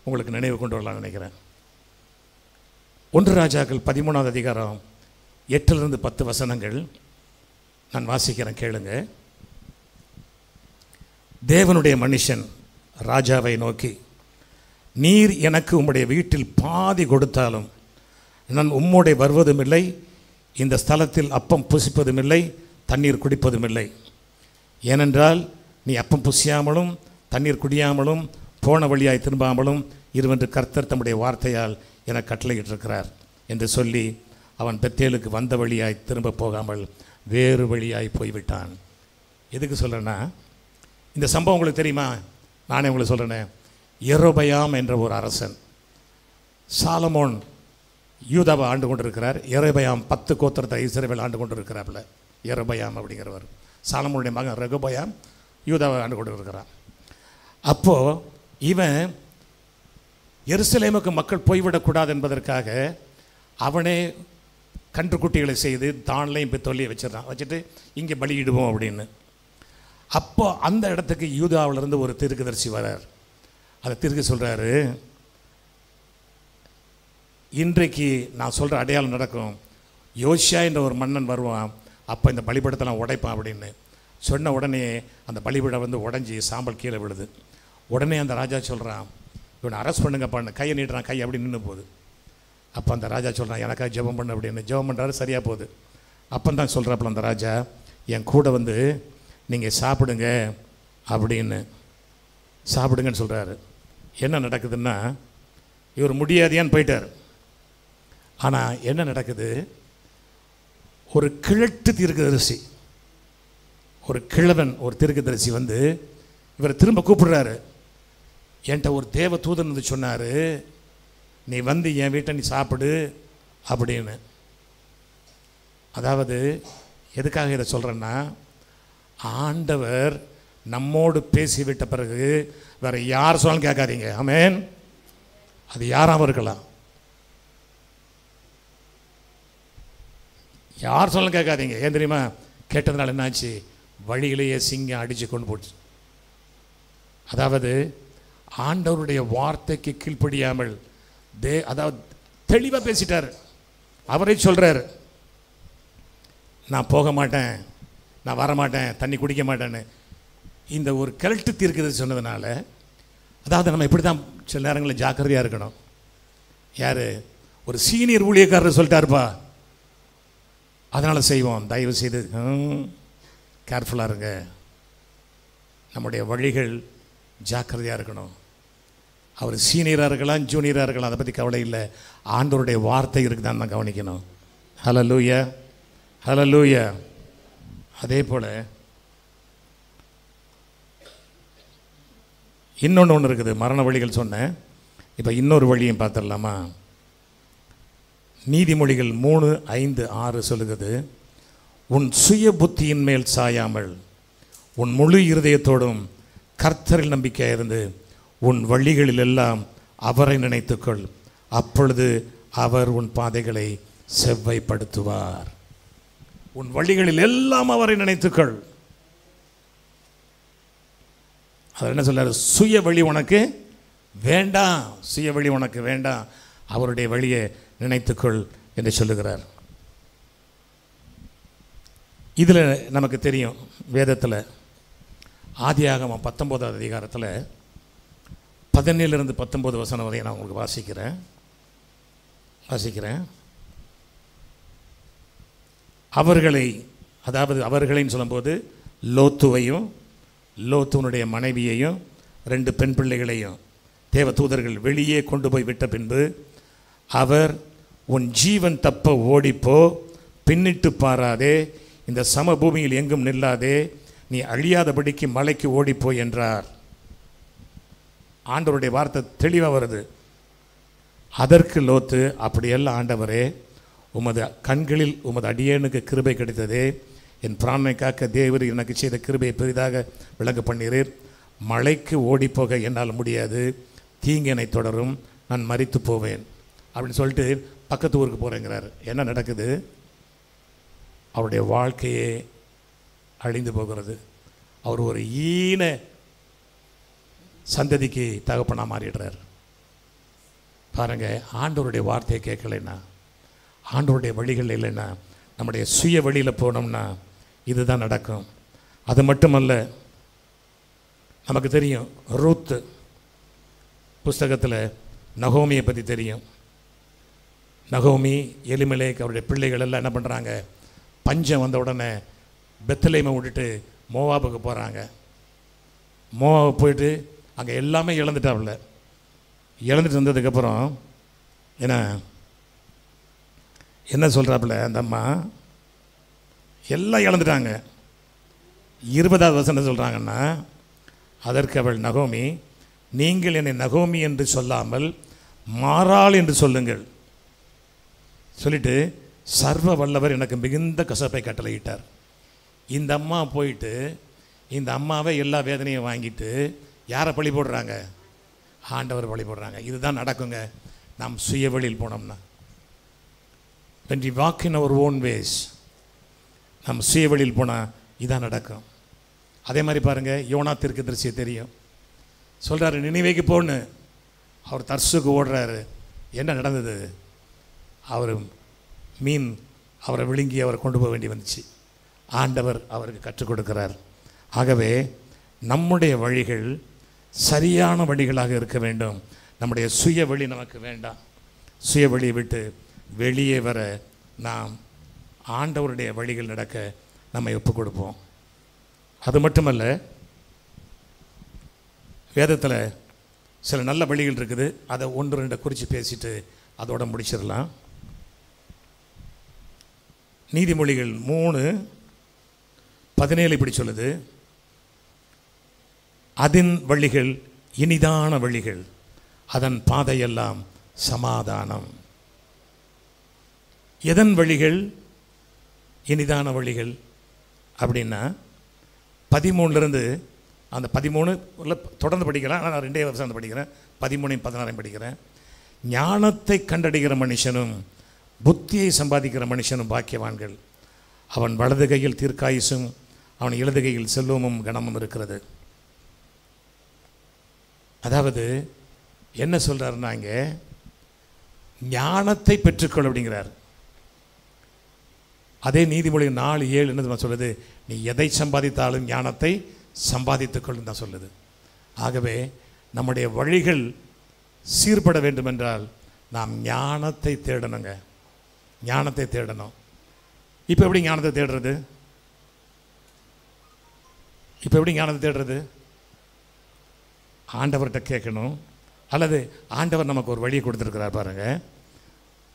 உங்களுக்கு நினைவு கொண்டு வரலான்னு நினைக்கிறேன். 1 ராஜாக்கள் 13வது அதிகாரம் 8 - 10 வசனங்கள் நான் வாசிக்கிறேன், கேளுங்க. தேவனுடைய மனுஷன் ராஜாவை நோக்கி, நீர் எனக்கு உம்முடைய வீட்டில் பாதி கொடுத்தாலும் நான் உம்மோடே வருவதும் இல்லை, இந்த ஸ்தலத்தில் அப்பம் புசிப்பதும் இல்லை, தண்ணீர் குடிப்பதும் இல்லை. ஏனென்றால் நீ அப்பம் புசியாமலும் தண்ணீர் குடியாமலும் போன வழியாய் திரும்பாமலும் இருவென்று கர்த்தர் தம்முடைய வார்த்தையால் என கட்டளையிட்டிருக்கிறார் என்று சொல்லி அவன் பெத்தேலுக்கு வந்த வழியாய் திரும்ப போகாமல் வேறு வழியாய் போய்விட்டான். எதுக்கு சொல்கிறேன்னா, இந்த சம்பவம் உங்களுக்கு தெரியுமா? நானே உங்களுக்கு சொல்கிறேனே. யெரொபெயாம் என்ற ஒரு அரசன், சாலமோன் யூதாவை ஆண்டு கொண்டிருக்கிறார். யெரொபெயாம் 10 கோத்திரத்தை இஸ்ரவேல் ஆண்டு கொண்டிருக்கிறாப்புல. யெரொபெயாம் அப்படிங்கிறவர் சாலமோனுடைய மகன் ரெகொபெயாம் யூதாவை ஆண்டு கொண்டிருக்கிறான். அப்போது இவன் எருசலேமுக்கு மக்கள் போய்விடக்கூடாது என்பதற்காக அவனே கன்றுக்குட்டிகளை செய்து தான்லையும் பித்தொல்லியை வச்சுட்டு இங்கே பலியிடுவோம் அப்படின்னு. அப்போ அந்த இடத்துக்கு யூதாவிலிருந்து ஒரு தீர்க்கதரிசி வரார். அதை தீர்க்க சொல்கிறாரு, இன்றைக்கு நான் சொல்கிற அடையாளம் நடக்கும். யோசியா என்ற ஒரு மன்னன் வருவான், அப்போ இந்த பலிபீடத்தெல்லாம் உடைப்பான் அப்படின்னு சொன்ன உடனே அந்த பலிபீடம் வந்து உடஞ்சி சாம்பல் கீழே விழுது. உடனே அந்த ராஜா சொல்கிறான், இவனை அரெஸ்ட் பண்ணுங்கப்பான்னு கையை நீட்டுறான். கை அப்படி நின்று போகுது. அப்போ அந்த ராஜா சொல்கிறான், எனக்காக ஜெபம் பண்ணு அப்படின்னு. ஜெபம் பண்ணுறாரு, சரியாக போகுது. அப்போ தான் சொல்கிறாப்புல அந்த ராஜா, என் கூட வந்து நீங்கள் சாப்பிடுங்க அப்படின்னு. சாப்பிடுங்கன்னு சொல்கிறாரு. என்ன நடக்குதுன்னா, இவர் முடியாதியான்னு போயிட்டார். ஆனால் என்ன நடக்குது, ஒரு கிழட்டு தீர்க்கதரிசி, ஒரு கிழவன், ஒரு தீர்க்கதரிசி வந்து இவரை திரும்ப கூப்பிடுறாரு. என்கிட்ட ஒரு தேவ தூதன் வந்து சொன்னார், நீ வந்து என் வீட்டை நீ சாப்பிடு அப்படின்னு. அதாவது எதுக்காக இதை சொல்கிறேன்னா, ஆண்டவர் நம்மோடு பேசிவிட்ட பிறகு வேறு யார் சொன்னாலும் கேட்காதீங்க. ஆமென். அது யாராகவும் இருக்கலாம், யார் சொன்னாலும் கேட்காதீங்க. ஏன் தெரியுமா? கேட்டதுனால என்னாச்சு, வழியிலேயே சிங்கம் அடித்து கொண்டு போச்சு. அதாவது ஆண்டவருடைய வார்த்தைக்கு கீழ்ப்படியாமல் அதாவது தெளிவாக பேசிட்டார். அவரே சொல்கிறார், நான் போக மாட்டேன், நான் வரமாட்டேன், தண்ணி குடிக்க மாட்டேன்னு. இந்த ஒரு கிழட்டு தீர்க்குது சொன்னதுனால, அதாவது நம்ம இப்படி தான் சில நேரங்களில் ஜாக்கிரதையாக இருக்கணும். யார்? ஒரு சீனியர் ஊழியக்காரர் சொல்லிட்டாருப்பா, அதனால் செய்வோம். தயவு செய்து கேர்ஃபுல்லாக இருங்க. நம்முடைய வழிகள் ஜாக்கிரதையாக இருக்கணும். அவர் சீனியராக இருக்கலாம், ஜூனியராக இருக்கலாம், அதை பற்றி கவலை இல்லை. ஆண்டவருடைய வார்த்தை இருக்குதான்னு தான் கவனிக்கணும். ஹல்லேலூயா, ஹல்லேலூயா. அதே போல் இன்னொன்று இருக்குது, மரண வழிகள் சொன்னேன். இப்போ இன்னொரு வழியும் பார்த்துடலாமா? நீதிமொழிகள் 3:5-6 சொல்லுகிறது, உன் சுய புத்தியின் மேல் சாயாமல் உன் முழு இருதயத்தோடும் கர்த்தரில் நம்பிக்கையாக இருந்து உன் வழிகளில் எல்லாம் அவரை நினைத்துக்கொள், அப்பொழுது அவர் உன் பாதைகளை செவ்வைப்படுத்துவார். உன் வழிகளில் எல்லாம் அவரை நினைத்துக்கொள். அவர் என்ன சொல்றாரு? சுய வழி உனக்கு வேண்டாம், சுய வழி உனக்கு வேண்டாம், அவருடைய வழியை நினைத்துக்கொள் என்று சொல்லுகிறார். இதில் நமக்கு தெரியும், வேதத்தில் ஆதியாகமம் 19வது அதிகாரத்தில் 17 to 19 வசனம் வரை நான் உங்களுக்கு வாசிக்கிறேன். அவர்களை, அதாவது அவர்களைன்னு சொல்லும்போது லோத்துவையும் லோத்துவனுடைய மனைவியையும் 2 பெண் பிள்ளைகளையும் தேவ தூதர்கள் வெளியே கொண்டு போய் விட்ட பின்பு அவர், உன் ஜீவன் தப்ப ஓடிப்போ, பின்னிட்டு பாராதே, இந்த சமபூமியில் எங்கும் நில்லாதே, நீ அழியாதபடிக்கு மலைக்கு ஓடிப்போய் என்றார். ஆண்டவருடைய வார்த்தை தெளிவாக வருது. அதற்கு லோத்து, அப்படியெல்லாம் ஆண்டவரே, உமது கண்களில் உமது அடியேனுக்கு கிருபை கிடைத்ததே, என் பிராணனை காக்க தேவர் எனக்கு செய்த கிருபையை பெரிதாக விளங்க பண்ணீரீர். மலைக்கு ஓடிப்போக என்னால் முடியாது, தீங்கினை தொடரும், நான் மரித்து போவேன் அப்படின்னு சொல்லிட்டு பக்கத்து ஊருக்கு போகிறேங்கிறார். என்ன நடக்குது? அவருடைய வாழ்க்கையே அழிந்து போகிறது. அவர் ஒரு ஈன சந்ததிக்கு தகப்பனாக மாறிடுறார். பாருங்க, ஆண்டவருடைய வார்த்தையை கேட்கலைன்னா, ஆண்டவருடைய வழிகள் இல்லைன்னா, நம்முடைய சுய வழியில் போனோம்னா இதுதான் நடக்கும். அது மட்டுமல்ல, நமக்கு தெரியும், ரூத் புஸ்தகத்தில் நகோமியை பற்றி தெரியும். நகோமி, எலிமெலேக் அவருடைய பிள்ளைகள் எல்லாம் என்ன பண்ணுறாங்க, பஞ்சம் வந்த உடனே பெத்லெஹேமை விட்டுட்டு மோவாபுக்கு போகிறாங்க. மோவாபு போயிட்டு அங்கே எல்லாமே இழந்துட்டாப்புல. இழந்துட்டு வந்ததுக்கப்புறம் என்ன சொல்கிறாப்புல அந்த அம்மா, எல்லாம் இழந்துட்டாங்க. 20வது வசனம் சொல்கிறாங்கன்னா, அதற்கு அவள் நகோமி, நீங்கள் என்னை நகோமி என்று சொல்லாமல் மாறாள் என்று சொல்லுங்கள் சொல்லிட்டு சர்வ வல்லவர் எனக்கு மிகுந்த கசப்பை கட்டளையிட்டார். இந்த அம்மா போயிட்டு இந்த அம்மாவை எல்லா வேதனையும் வாங்கிட்டு யாரை பழி போடுறாங்க, ஆண்டவர் பழி போடுறாங்க. இதுதான் நடக்குங்க நாம் சுய வழியில் போனோம்னா. when we walk in our own ways, நாம் சுய வழியில் போனால் இதான் நடக்கும். அதே மாதிரி பாருங்கள், யோனா தீர்க்கதரிசி தெரியும், சொல்கிறாரு நினிவேக்கு போன்னு. அவர் தர்சுக்கு ஓடுறாரு. என்ன நடந்தது? அவர் மீன் அவரை விழுங்கி அவரை கொண்டு போக வேண்டி வந்துச்சு. ஆண்டவர் அவருக்கு கற்றுக் கொடுக்கிறார். ஆகவே நம்முடைய வழிகள் சரியான வழிகளாக இருக்க வேண்டும். நம்முடைய சுய வழி நமக்கு வேண்டாம். சுய வழியை விட்டு வெளியே வர நாம் ஆண்டவருடைய வழிகள் நடக்க நம்மை ஒப்புக் கொடுப்போம். அது மட்டுமல்ல, வேதத்தில் சில நல்ல வழிகள் இருக்குது. அதை 1-2 குறித்து பேசிட்டு அதோட முடிச்சிடலாம். நீதிமொழிகள் 3:17 இப்படி சொல்லுது, அதன் வழிகள் இனிதான வழிகள், அதன் பாதையெல்லாம் சமாதானம். எதன் வழிகள் இனிதான வழிகள் அப்படின்னா 13லிருந்து அந்த 13 தொடர்ந்து படிக்கலாம். நான் 2 வருஷம் படிக்கிறேன். 13-16 படிக்கிறேன். ஞானத்தை கண்டடைகிற மனுஷனும் புத்தியை சம்பாதிக்கிற மனுஷனும் பாக்கியவான்கள். அவன் வலது கையில் தீர்க்காயுசும் அவன் இடது கையில் செல்வமும் கனமும் இருக்கிறது. அதாவது என்ன சொல்கிறாருன்னா, இங்கே ஞானத்தை பெற்றுக்கொள் அப்படிங்கிறார். அதே நீதிமொழி 4:7 என்ன சொல்லுது, நீ எதை சம்பாதித்தாலும் ஞானத்தை சம்பாதித்துக்கொள்ளும் தான் சொல்லுது. ஆகவே நம்முடைய வழிகள் சீர்பட வேண்டுமென்றால் நாம் ஞானத்தை தேடணுங்க. ஞானத்தை தேடணும். இப்போ எப்படி ஞானத்தை தேடுறது? இப்போ எப்படி ஞானத்தை தேடுறது? ஆண்டவர்கிட்ட கேட்கணும். அல்லது ஆண்டவர் நமக்கு ஒரு வழியை கொடுத்துருக்கிறார் பாருங்க.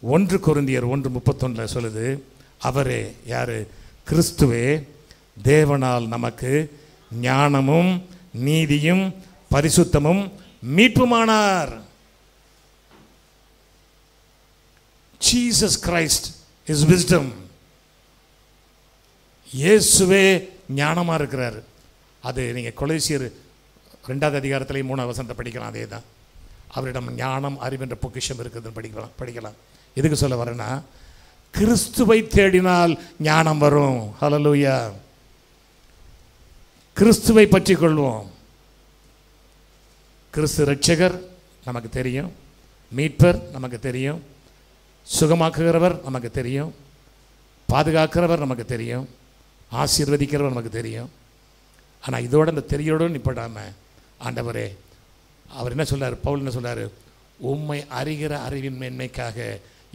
1 கொரிந்தியர் 1:31 சொல்லுது, அவரே யாரு? கிறிஸ்துவே தேவனால் நமக்கு ஞானமும் நீதியும் பரிசுத்தமும் மீட்புமானார். Jesus Christ is wisdom. இயேசுவே ஞானமாக இருக்கிறார். அது நீங்கள் கொலோசியர் 2வது அதிகாரத்திலேயே 3வது வசனத்தை படிக்கலாம். அதே தான், அவரிடம் ஞானம் அறிவென்ற பொக்கிஷம் இருக்குதுன்னு படிக்கலாம். எதுக்கு சொல்ல வரேன்னா, கிறிஸ்துவை தேடினால் ஞானம் வரும். ஹல்லேலூயா. கிறிஸ்துவை பற்றி கொள்வோம். கிறிஸ்து இரட்சகர் நமக்கு தெரியும், மீட்பர் நமக்கு தெரியும், சுகமாக்குகிறவர் நமக்கு தெரியும், பாதுகாக்கிறவர் நமக்கு தெரியும், ஆசீர்வதிக்கிறவர் நமக்கு தெரியும். ஆனால் இதோட இந்த தெரியோடு நிப்படாமல் ஆண்டவரே, அவர் என்ன சொல்றார்? பவுல் என்ன சொல்றாரு? உம்மை அறிகிற அறிவின் மேன்மைக்காக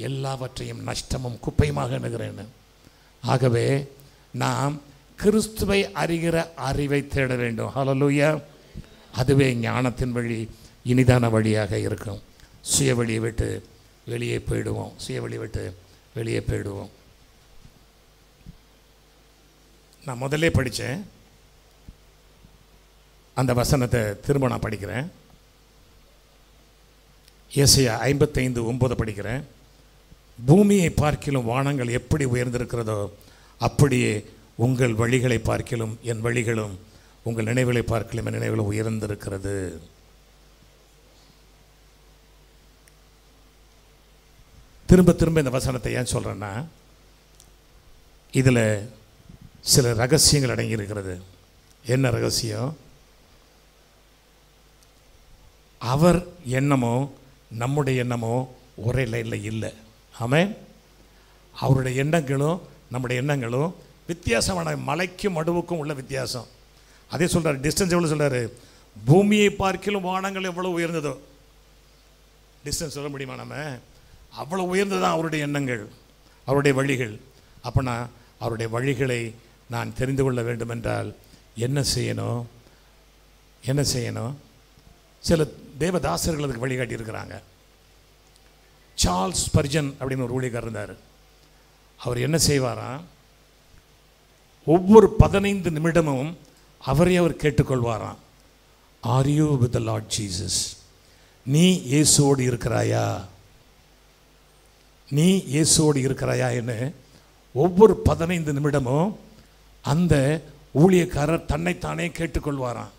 எல்லாவற்றையும் நஷ்டமும் குப்பையுமாக எண்ணுகிறேன். ஆகவே நாம் கிறிஸ்துவை அறிகிற அறிவை தேட வேண்டும். ஹல்லேலூயா. அதுவே ஞானத்தின் வழி, இனிதான வழியாக இருக்கும். சுய வழியை விட்டு வெளியே போயிடுவோம். சுய வழி விட்டு வெளியே போயிடுவோம். நான் முதல்ல படித்தேன் அந்த வசனத்தை திரும்ப நான் படிக்கிறேன். ஏசாயா 55:9 படிக்கிறேன். பூமியை பார்க்கிலும் வானங்கள் எப்படி உயர்ந்திருக்கிறதோ அப்படியே உங்கள் வழிகளை பார்க்கிலும் என் வழிகளும் உங்கள் நினைவுகளை பார்க்கிலும் என் நினைவுகளும் உயர்ந்திருக்கிறது. திரும்ப திரும்ப இந்த வசனத்தை ஏன் சொல்கிறேன்னா, இதில் சில ரகசியங்கள் அடங்கியிருக்கிறது. என்ன ரகசியம்? அவர் எண்ணமோ நம்முடைய எண்ணமோ ஒரே லைனில் இல்லை. ஆமென். அவருடைய எண்ணங்களும் நம்முடைய எண்ணங்களும் வித்தியாசமான, மலைக்கும் மடுவுக்கும் உள்ள வித்தியாசம். அதே சொல்கிறார், டிஸ்டன்ஸ் எவ்வளோ சொல்கிறாரு? பூமியை பார்க்கிலும் வானங்கள் எவ்வளோ உயர்ந்ததோ. டிஸ்டன்ஸ் சொல்ல முடியுமா? நம்ம அவ்வளோ உயர்ந்ததான் அவருடைய எண்ணங்கள், அவருடைய வழிகள். அப்போனா அவருடைய வழிகளை நான் தெரிந்து கொள்ள வேண்டும் என்றால் என்ன செய்யணும்? என்ன செய்யணும்? சில தேவதாசர்கள் அதுக்கு வழிகாட்டி இருக்கிறாங்க. சார்ல்ஸ் ஸ்பர்ஜன் அப்படின்னு ஒரு ஊழியக்காரர் இருந்தார். அவர் என்ன செய்வாராம், ஒவ்வொரு 15 நிமிடமும் அவரே அவர் கேட்டுக்கொள்வாராம், are you with the Lord Jesus? நீ இயேசுவோடு இருக்கிறாயா? நீ இயேசுவோடு இருக்கிறாயா என்று ஒவ்வொரு 15 நிமிடமும் அந்த ஊழியக்காரர் தன்னைத்தானே கேட்டுக்கொள்வாராம்.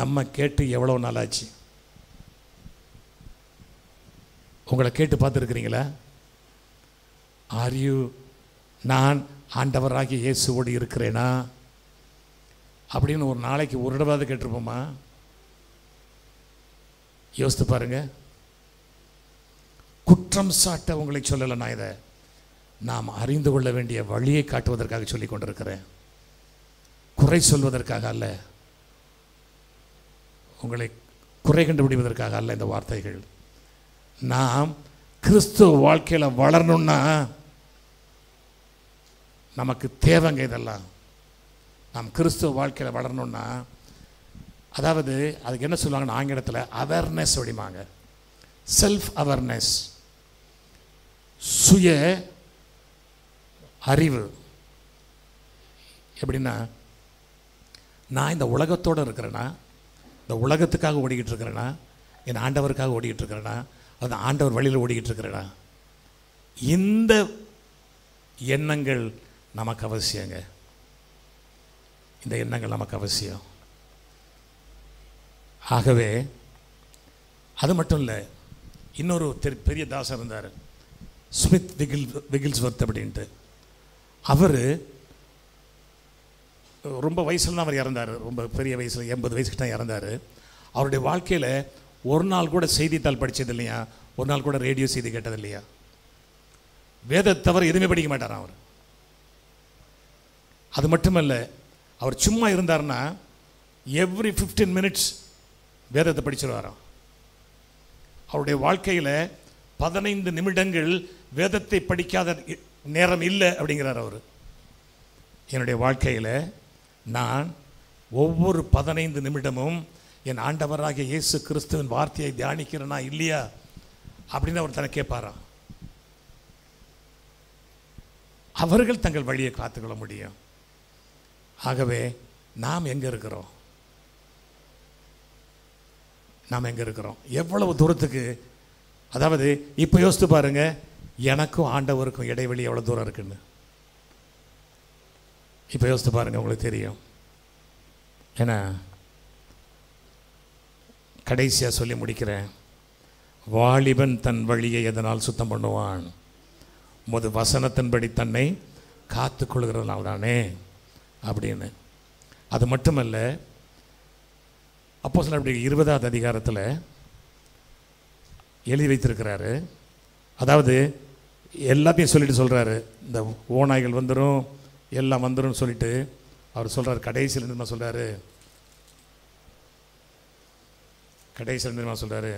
நம்ம கேட்டு எவ்வளோ நாளாச்சு? உங்களை கேட்டு பார்த்துருக்கிறீங்களா? ஆர் யூ, நான் ஆண்டவராகிய இயேசுவோடு இருக்கிறேனா அப்படின்னு ஒரு நாளைக்கு ஒரு தடவை கேட்டிருப்போமா? யோசித்து பாருங்க. குற்றம் சாட்ட உங்களை சொல்லலை நான், இதை நாம் அறிந்து கொள்ள வேண்டிய வழியை காட்டுவதற்காக சொல்லி கொண்டிருக்கிறேன், குறை சொல்வதற்காக அல்ல, உங்களை குறை கண்டுபிடிப்பதற்காக அல்ல இந்த வார்த்தைகள். நாம் கிறிஸ்துவ வாழ்க்கையில் வளரணும்னா நமக்கு தேவைங்க இதெல்லாம். நாம் கிறிஸ்துவ வாழ்க்கையில் வளரணும்னா, அதாவது அதுக்கு என்ன சொல்லுவாங்கன்னு ஆங்கிலத்தில் அவேர்னஸ் அப்படிமாங்க, செல்ஃப் அவேர்னஸ், சுய அறிவு. எப்படின்னா, நான் இந்த உலகத்தோடு இருக்கிறேன்னா, இந்த உலகத்துக்காக ஓடிக்கிட்டு இருக்கிறேன்னா, என் ஆண்டவருக்காக ஓடிக்கிட்டு இருக்கிறேன்னா, அது ஆண்டவர் வழியில் ஓடிக்கிட்டு இருக்கிறேன்னா, இந்த எண்ணங்கள் நமக்கு அவசியங்க. இந்த எண்ணங்கள் நமக்கு அவசியம். ஆகவே அது மட்டும் இல்லை, இன்னொரு பெரிய தாசர் இருந்தார், ஸ்மித் விகில்ஸ்வர்த் அப்படின்ட்டு. அவர் ரொம்ப வயசில் தான் அவர் இறந்தார், ரொம்ப பெரிய வயசில் 80 வயசுக்கு தான் இறந்தார். அவருடைய வாழ்க்கையில் ஒரு நாள் கூட செய்தித்தாள் படித்தது இல்லையா, ஒரு நாள் கூட ரேடியோ செய்தி கேட்டது இல்லையா, வேதத்தை தவிர எதுவுமே படிக்க மாட்டாராம் அவர். அது மட்டுமல்ல, அவர் சும்மா இருந்தார்னா எவ்ரி 15 மினிட்ஸ் வேதத்தை படிச்சிருவாராம். அவருடைய வாழ்க்கையில் 15 நிமிடங்கள் வேதத்தை படிக்காத நேரம் இல்லை அப்படிங்கிறார் அவர். என்னுடைய வாழ்க்கையில் நான் ஒவ்வொரு 15 நிமிடமும் என் ஆண்டவராகிய இயேசு கிறிஸ்துவின் வார்த்தையை தியானிக்கிறேனா இல்லையா அப்படின்னு அவர் தன்னை கேட்பாராம். அவர்கள் தங்கள் வழியை காத்துக்கொள்ள முடியும். ஆகவே நாம் எங்கே இருக்கிறோம்? நாம் எங்கே இருக்கிறோம்? எவ்வளவு தூரத்துக்கு, அதாவது இப்போ யோசித்து பாருங்க, எனக்கும் ஆண்டவருக்கும் இடைவெளி எவ்வளோ தூரம் இருக்குன்னு இப்போ யோசித்து பாருங்க, உங்களுக்கு தெரியும். ஏன்னா கடைசியாக சொல்லி முடிக்கிறேன், வாலிபன் தன் வழியை எதனால் சுத்தம் பண்ணுவான்? உமது வசனத்தின்படி தன்னை காத்து கொள்கிறதுனால தானே அப்படின்னு. அது மட்டுமல்ல, அப்போஸ்தலர் 20வது அதிகாரத்தில் எழுதி வைத்திருக்கிறாரு. அதாவது எல்லாத்தையும் சொல்லிட்டு சொல்கிறாரு, இந்த ஓநாய்கள் வந்துடும், எல்லாம் வந்துடும் சொல்லிட்டு அவர் சொல்கிறார். கடைசியில் இருந்து சொல்கிறாரு, கடைசியில் இருந்து சொல்கிறாரு,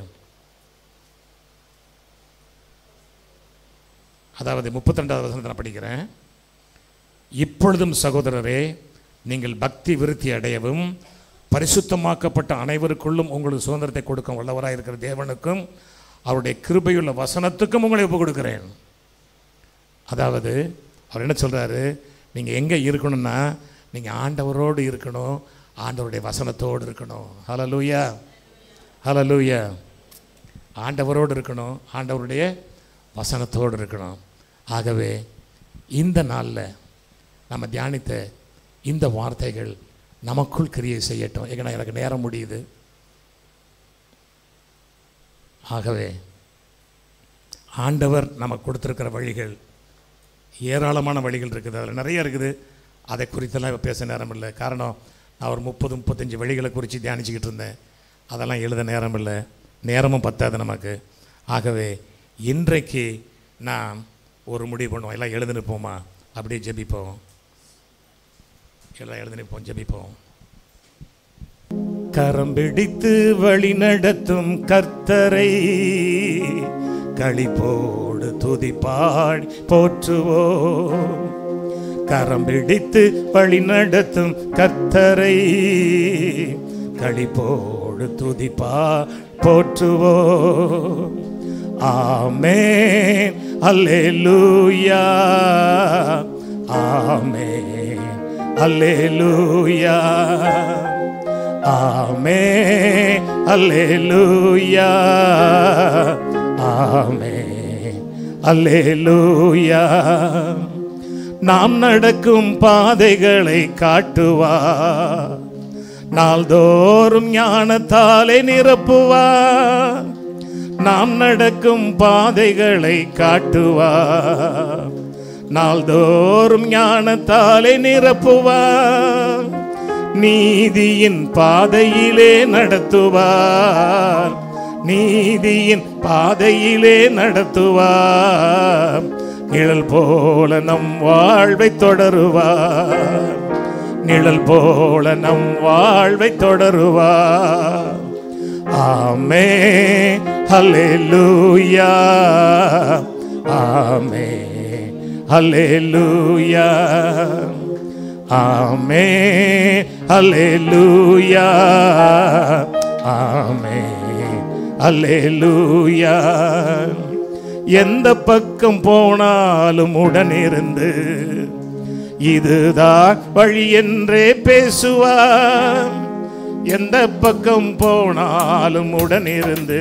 அதாவது 32வது வசனத்தை நான் படிக்கிறேன். இப்பொழுதும் சகோதரரே, நீங்கள் பக்தி விருத்தி அடையவும் பரிசுத்தமாக்கப்பட்ட அனைவருக்குள்ளும் உங்களுக்கு சுதந்திரத்தை கொடுக்க வல்லவராக இருக்கிற தேவனுக்கும் அவருடைய கிருபையுள்ள வசனத்துக்கும் உங்களை ஒப்பு கொடுக்கிறேன். அதாவது அவர் என்ன சொல்கிறாரு, நீங்கள் எங்கே இருக்கணும்னா, நீங்கள் ஆண்டவரோடு இருக்கணும், ஆண்டவருடைய வசனத்தோடு இருக்கணும். ஹல்லேலூயா, ஹல்லேலூயா. ஆண்டவரோடு இருக்கணும், ஆண்டவருடைய வசனத்தோடு இருக்கணும். ஆகவே இந்த நாளில் நம்ம தியானித்த இந்த வார்த்தைகள் நமக்குள் கிரியை செய்யட்டும். ஏன்னா எனக்கு நேரம் முடியுது. ஆகவே ஆண்டவர் நமக்கு கொடுத்துருக்கிற வழிகள், ஏராளமான வழிகள் இருக்குது, அதில் நிறைய இருக்குது. அதை குறித்தெல்லாம் இப்போ பேச நேரம் இல்லை. காரணம், நான் ஒரு 30-35 வழிகளை குறித்து தியானிச்சுக்கிட்டு இருந்தேன். அதெல்லாம் எழுத நேரம் இல்லை, நேரமும் பத்தாது நமக்கு. ஆகவே இன்றைக்கு நாம் ஒரு முடிவு பண்ணுவோம், எல்லாம் எழுதி நிற்போமா, அப்படியே ஜெபிப்போம். எல்லாம் எழுதி நிற்போம், ஜெபிப்போம். கரம் பிடித்து வழி நடத்தும் கர்த்தரை களிப்போடு துதிப்பாடி போற்றுவோம். கரம் பிடித்து வழி நடத்தும் கர்த்தரை களிப்போடு துதிப்பா போற்றுவோம். ஆமென் அல்லேலூயா, ஆமென் அல்லேலூயா, ஆமென் அல்லேலூயா, ஆமென் அல்லேலூயா. நாம் நடக்கும் பாதைகளை காட்டுவார், நாள்தோறும் ஞானத்தாலே நிரப்புவார். நாம் நடக்கும் பாதைகளை காட்டுவார், நாள்தோறும் ஞானத்தாலே நிரப்புவார். நீதியின் பாதையிலே நடத்துவார், நீதியின் பாதையிலே நடத்துவார். நிழல் போல நம் வாழ்வை தொடருவார், நிழல் போல நம் வாழ்வை தொடருவார். ஆமென் அல்லேலூயா, ஆமென் அல்லேலூயா, ஆமென் அல்லேலூயா, ஆமென் அல்லேலூயா. எந்த பக்கம் போனாலும் உடனிருந்து இதுதான் வழி என்றே பேசுவார். எந்த பக்கம் போனாலும் உடனிருந்து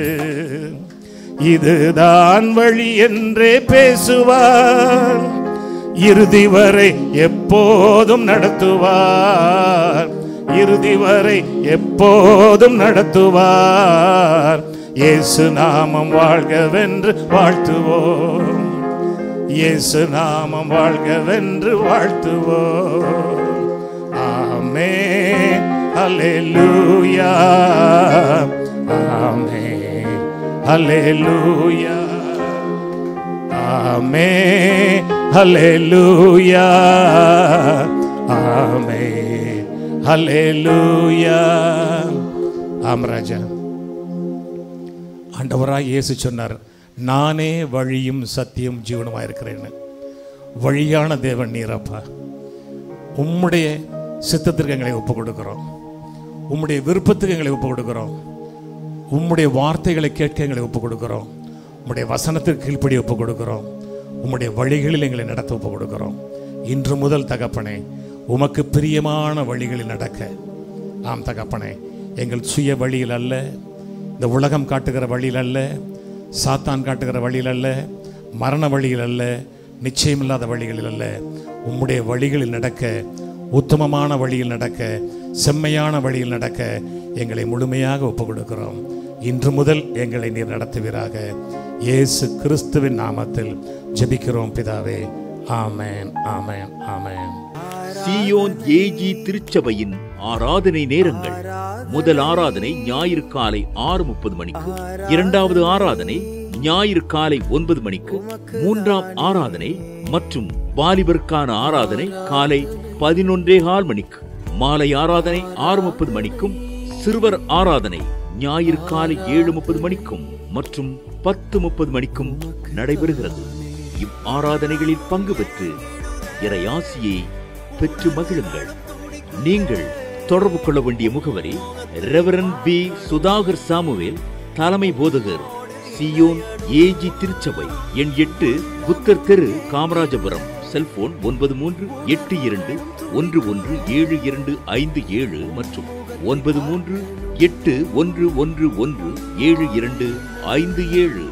இதுதான் வழி என்றே பேசுவார். இறுதி வரை எப்போதும் நடத்துவார், இறுதி வரை எப்போதும் நடத்துவார். இயேசு நாமம் வாழ்கவென்று வாழ்த்துவோம், இயேசு நாமம் வாழ்கவென்று வாழ்த்துவோம். ஆமென் அல்லேலூயா, ஆமென் அல்லேலூயா, ஆமென் அல்லேலூயா, ஆமென் அல்லேலூயா. ஆம் ராஜா, ஆண்டவராய் இயேசு சொன்னார், நானே வழியும் சத்தியம் ஜீவனுமாக இருக்கிறேன்னு. வழியான தேவன் நீரப்பா, உம்முடைய சித்தத்திற்கு எங்களை ஒப்பு கொடுக்கிறோம், உம்முடைய விருப்பத்துக்கு எங்களை ஒப்பு கொடுக்கிறோம், உம்முடைய வார்த்தைகளை கேட்க எங்களை ஒப்பு கொடுக்கிறோம், உம்முடைய வசனத்திற்கு கீழ்ப்படி ஒப்பு கொடுக்கிறோம், உம்முடைய வழிகளில் எங்களை நடத்த ஒப்பு கொடுக்கிறோம். இன்று முதல் தகப்பனே, உமக்கு பிரியமான வழிகளில் நடக்க. ஆம் தகப்பனே, எங்கள் சுய வழியில் அல்ல, இந்த உலகம் காட்டுகிற வழியில் அல்ல, சாத்தான் காட்டுகிற வழியில் அல்ல, மரண வழியில் அல்ல, நிச்சயமில்லாத வழிகளில் அல்ல, உம்முடைய வழிகளில் நடக்க, உத்தமமான வழியில் நடக்க, செம்மையான வழியில் நடக்க எங்களை முழுமையாக ஒப்பு கொடுக்கிறோம். இன்று முதல் எங்களை நீர் நடத்துவீராக. இயேசு கிறிஸ்துவின் நாமத்தில் ஜெபிக்கிறோம் பிதாவே. ஆமென், ஆமென், ஆமென். சீயோன் ஏஜி திருச்சபையின் ஆராதனை நேரங்கள்: முதல் ஆராதனை ஞாயிறு காலை 6:30 மணிக்கு, இரண்டாவது ஆராதனை ஞாயிறு காலை 9 மணிக்கு, மூன்றாம் ஆராதனை மற்றும் வாலிபருக்கான ஆராதனை காலை 11:15 மணிக்கு, மாலை ஆராதனை 6:30 மணிக்கும், சிறுவர் ஆராதனை ஞாயிறு காலை 7:30 மணிக்கும் மற்றும் 10:30 மணிக்கும் நடைபெறுகிறது. இவ் ஆராதனைகளில் பங்கு பெற்று இறையாசியை பெற்று மகிழுங்கள். நீங்கள் தொடர்பு கொள்ள வேண்டிய முகவரி: ரெவரண்ட் பி. சுதாகர் சாமுவேல், தலைமை போதகர், சீயோன் ஏஜி திருச்சபை, எண் 8, புத்தர் தெரு, காமராஜபுரம். செல்போன் 9381117257 மற்றும் 9381117257.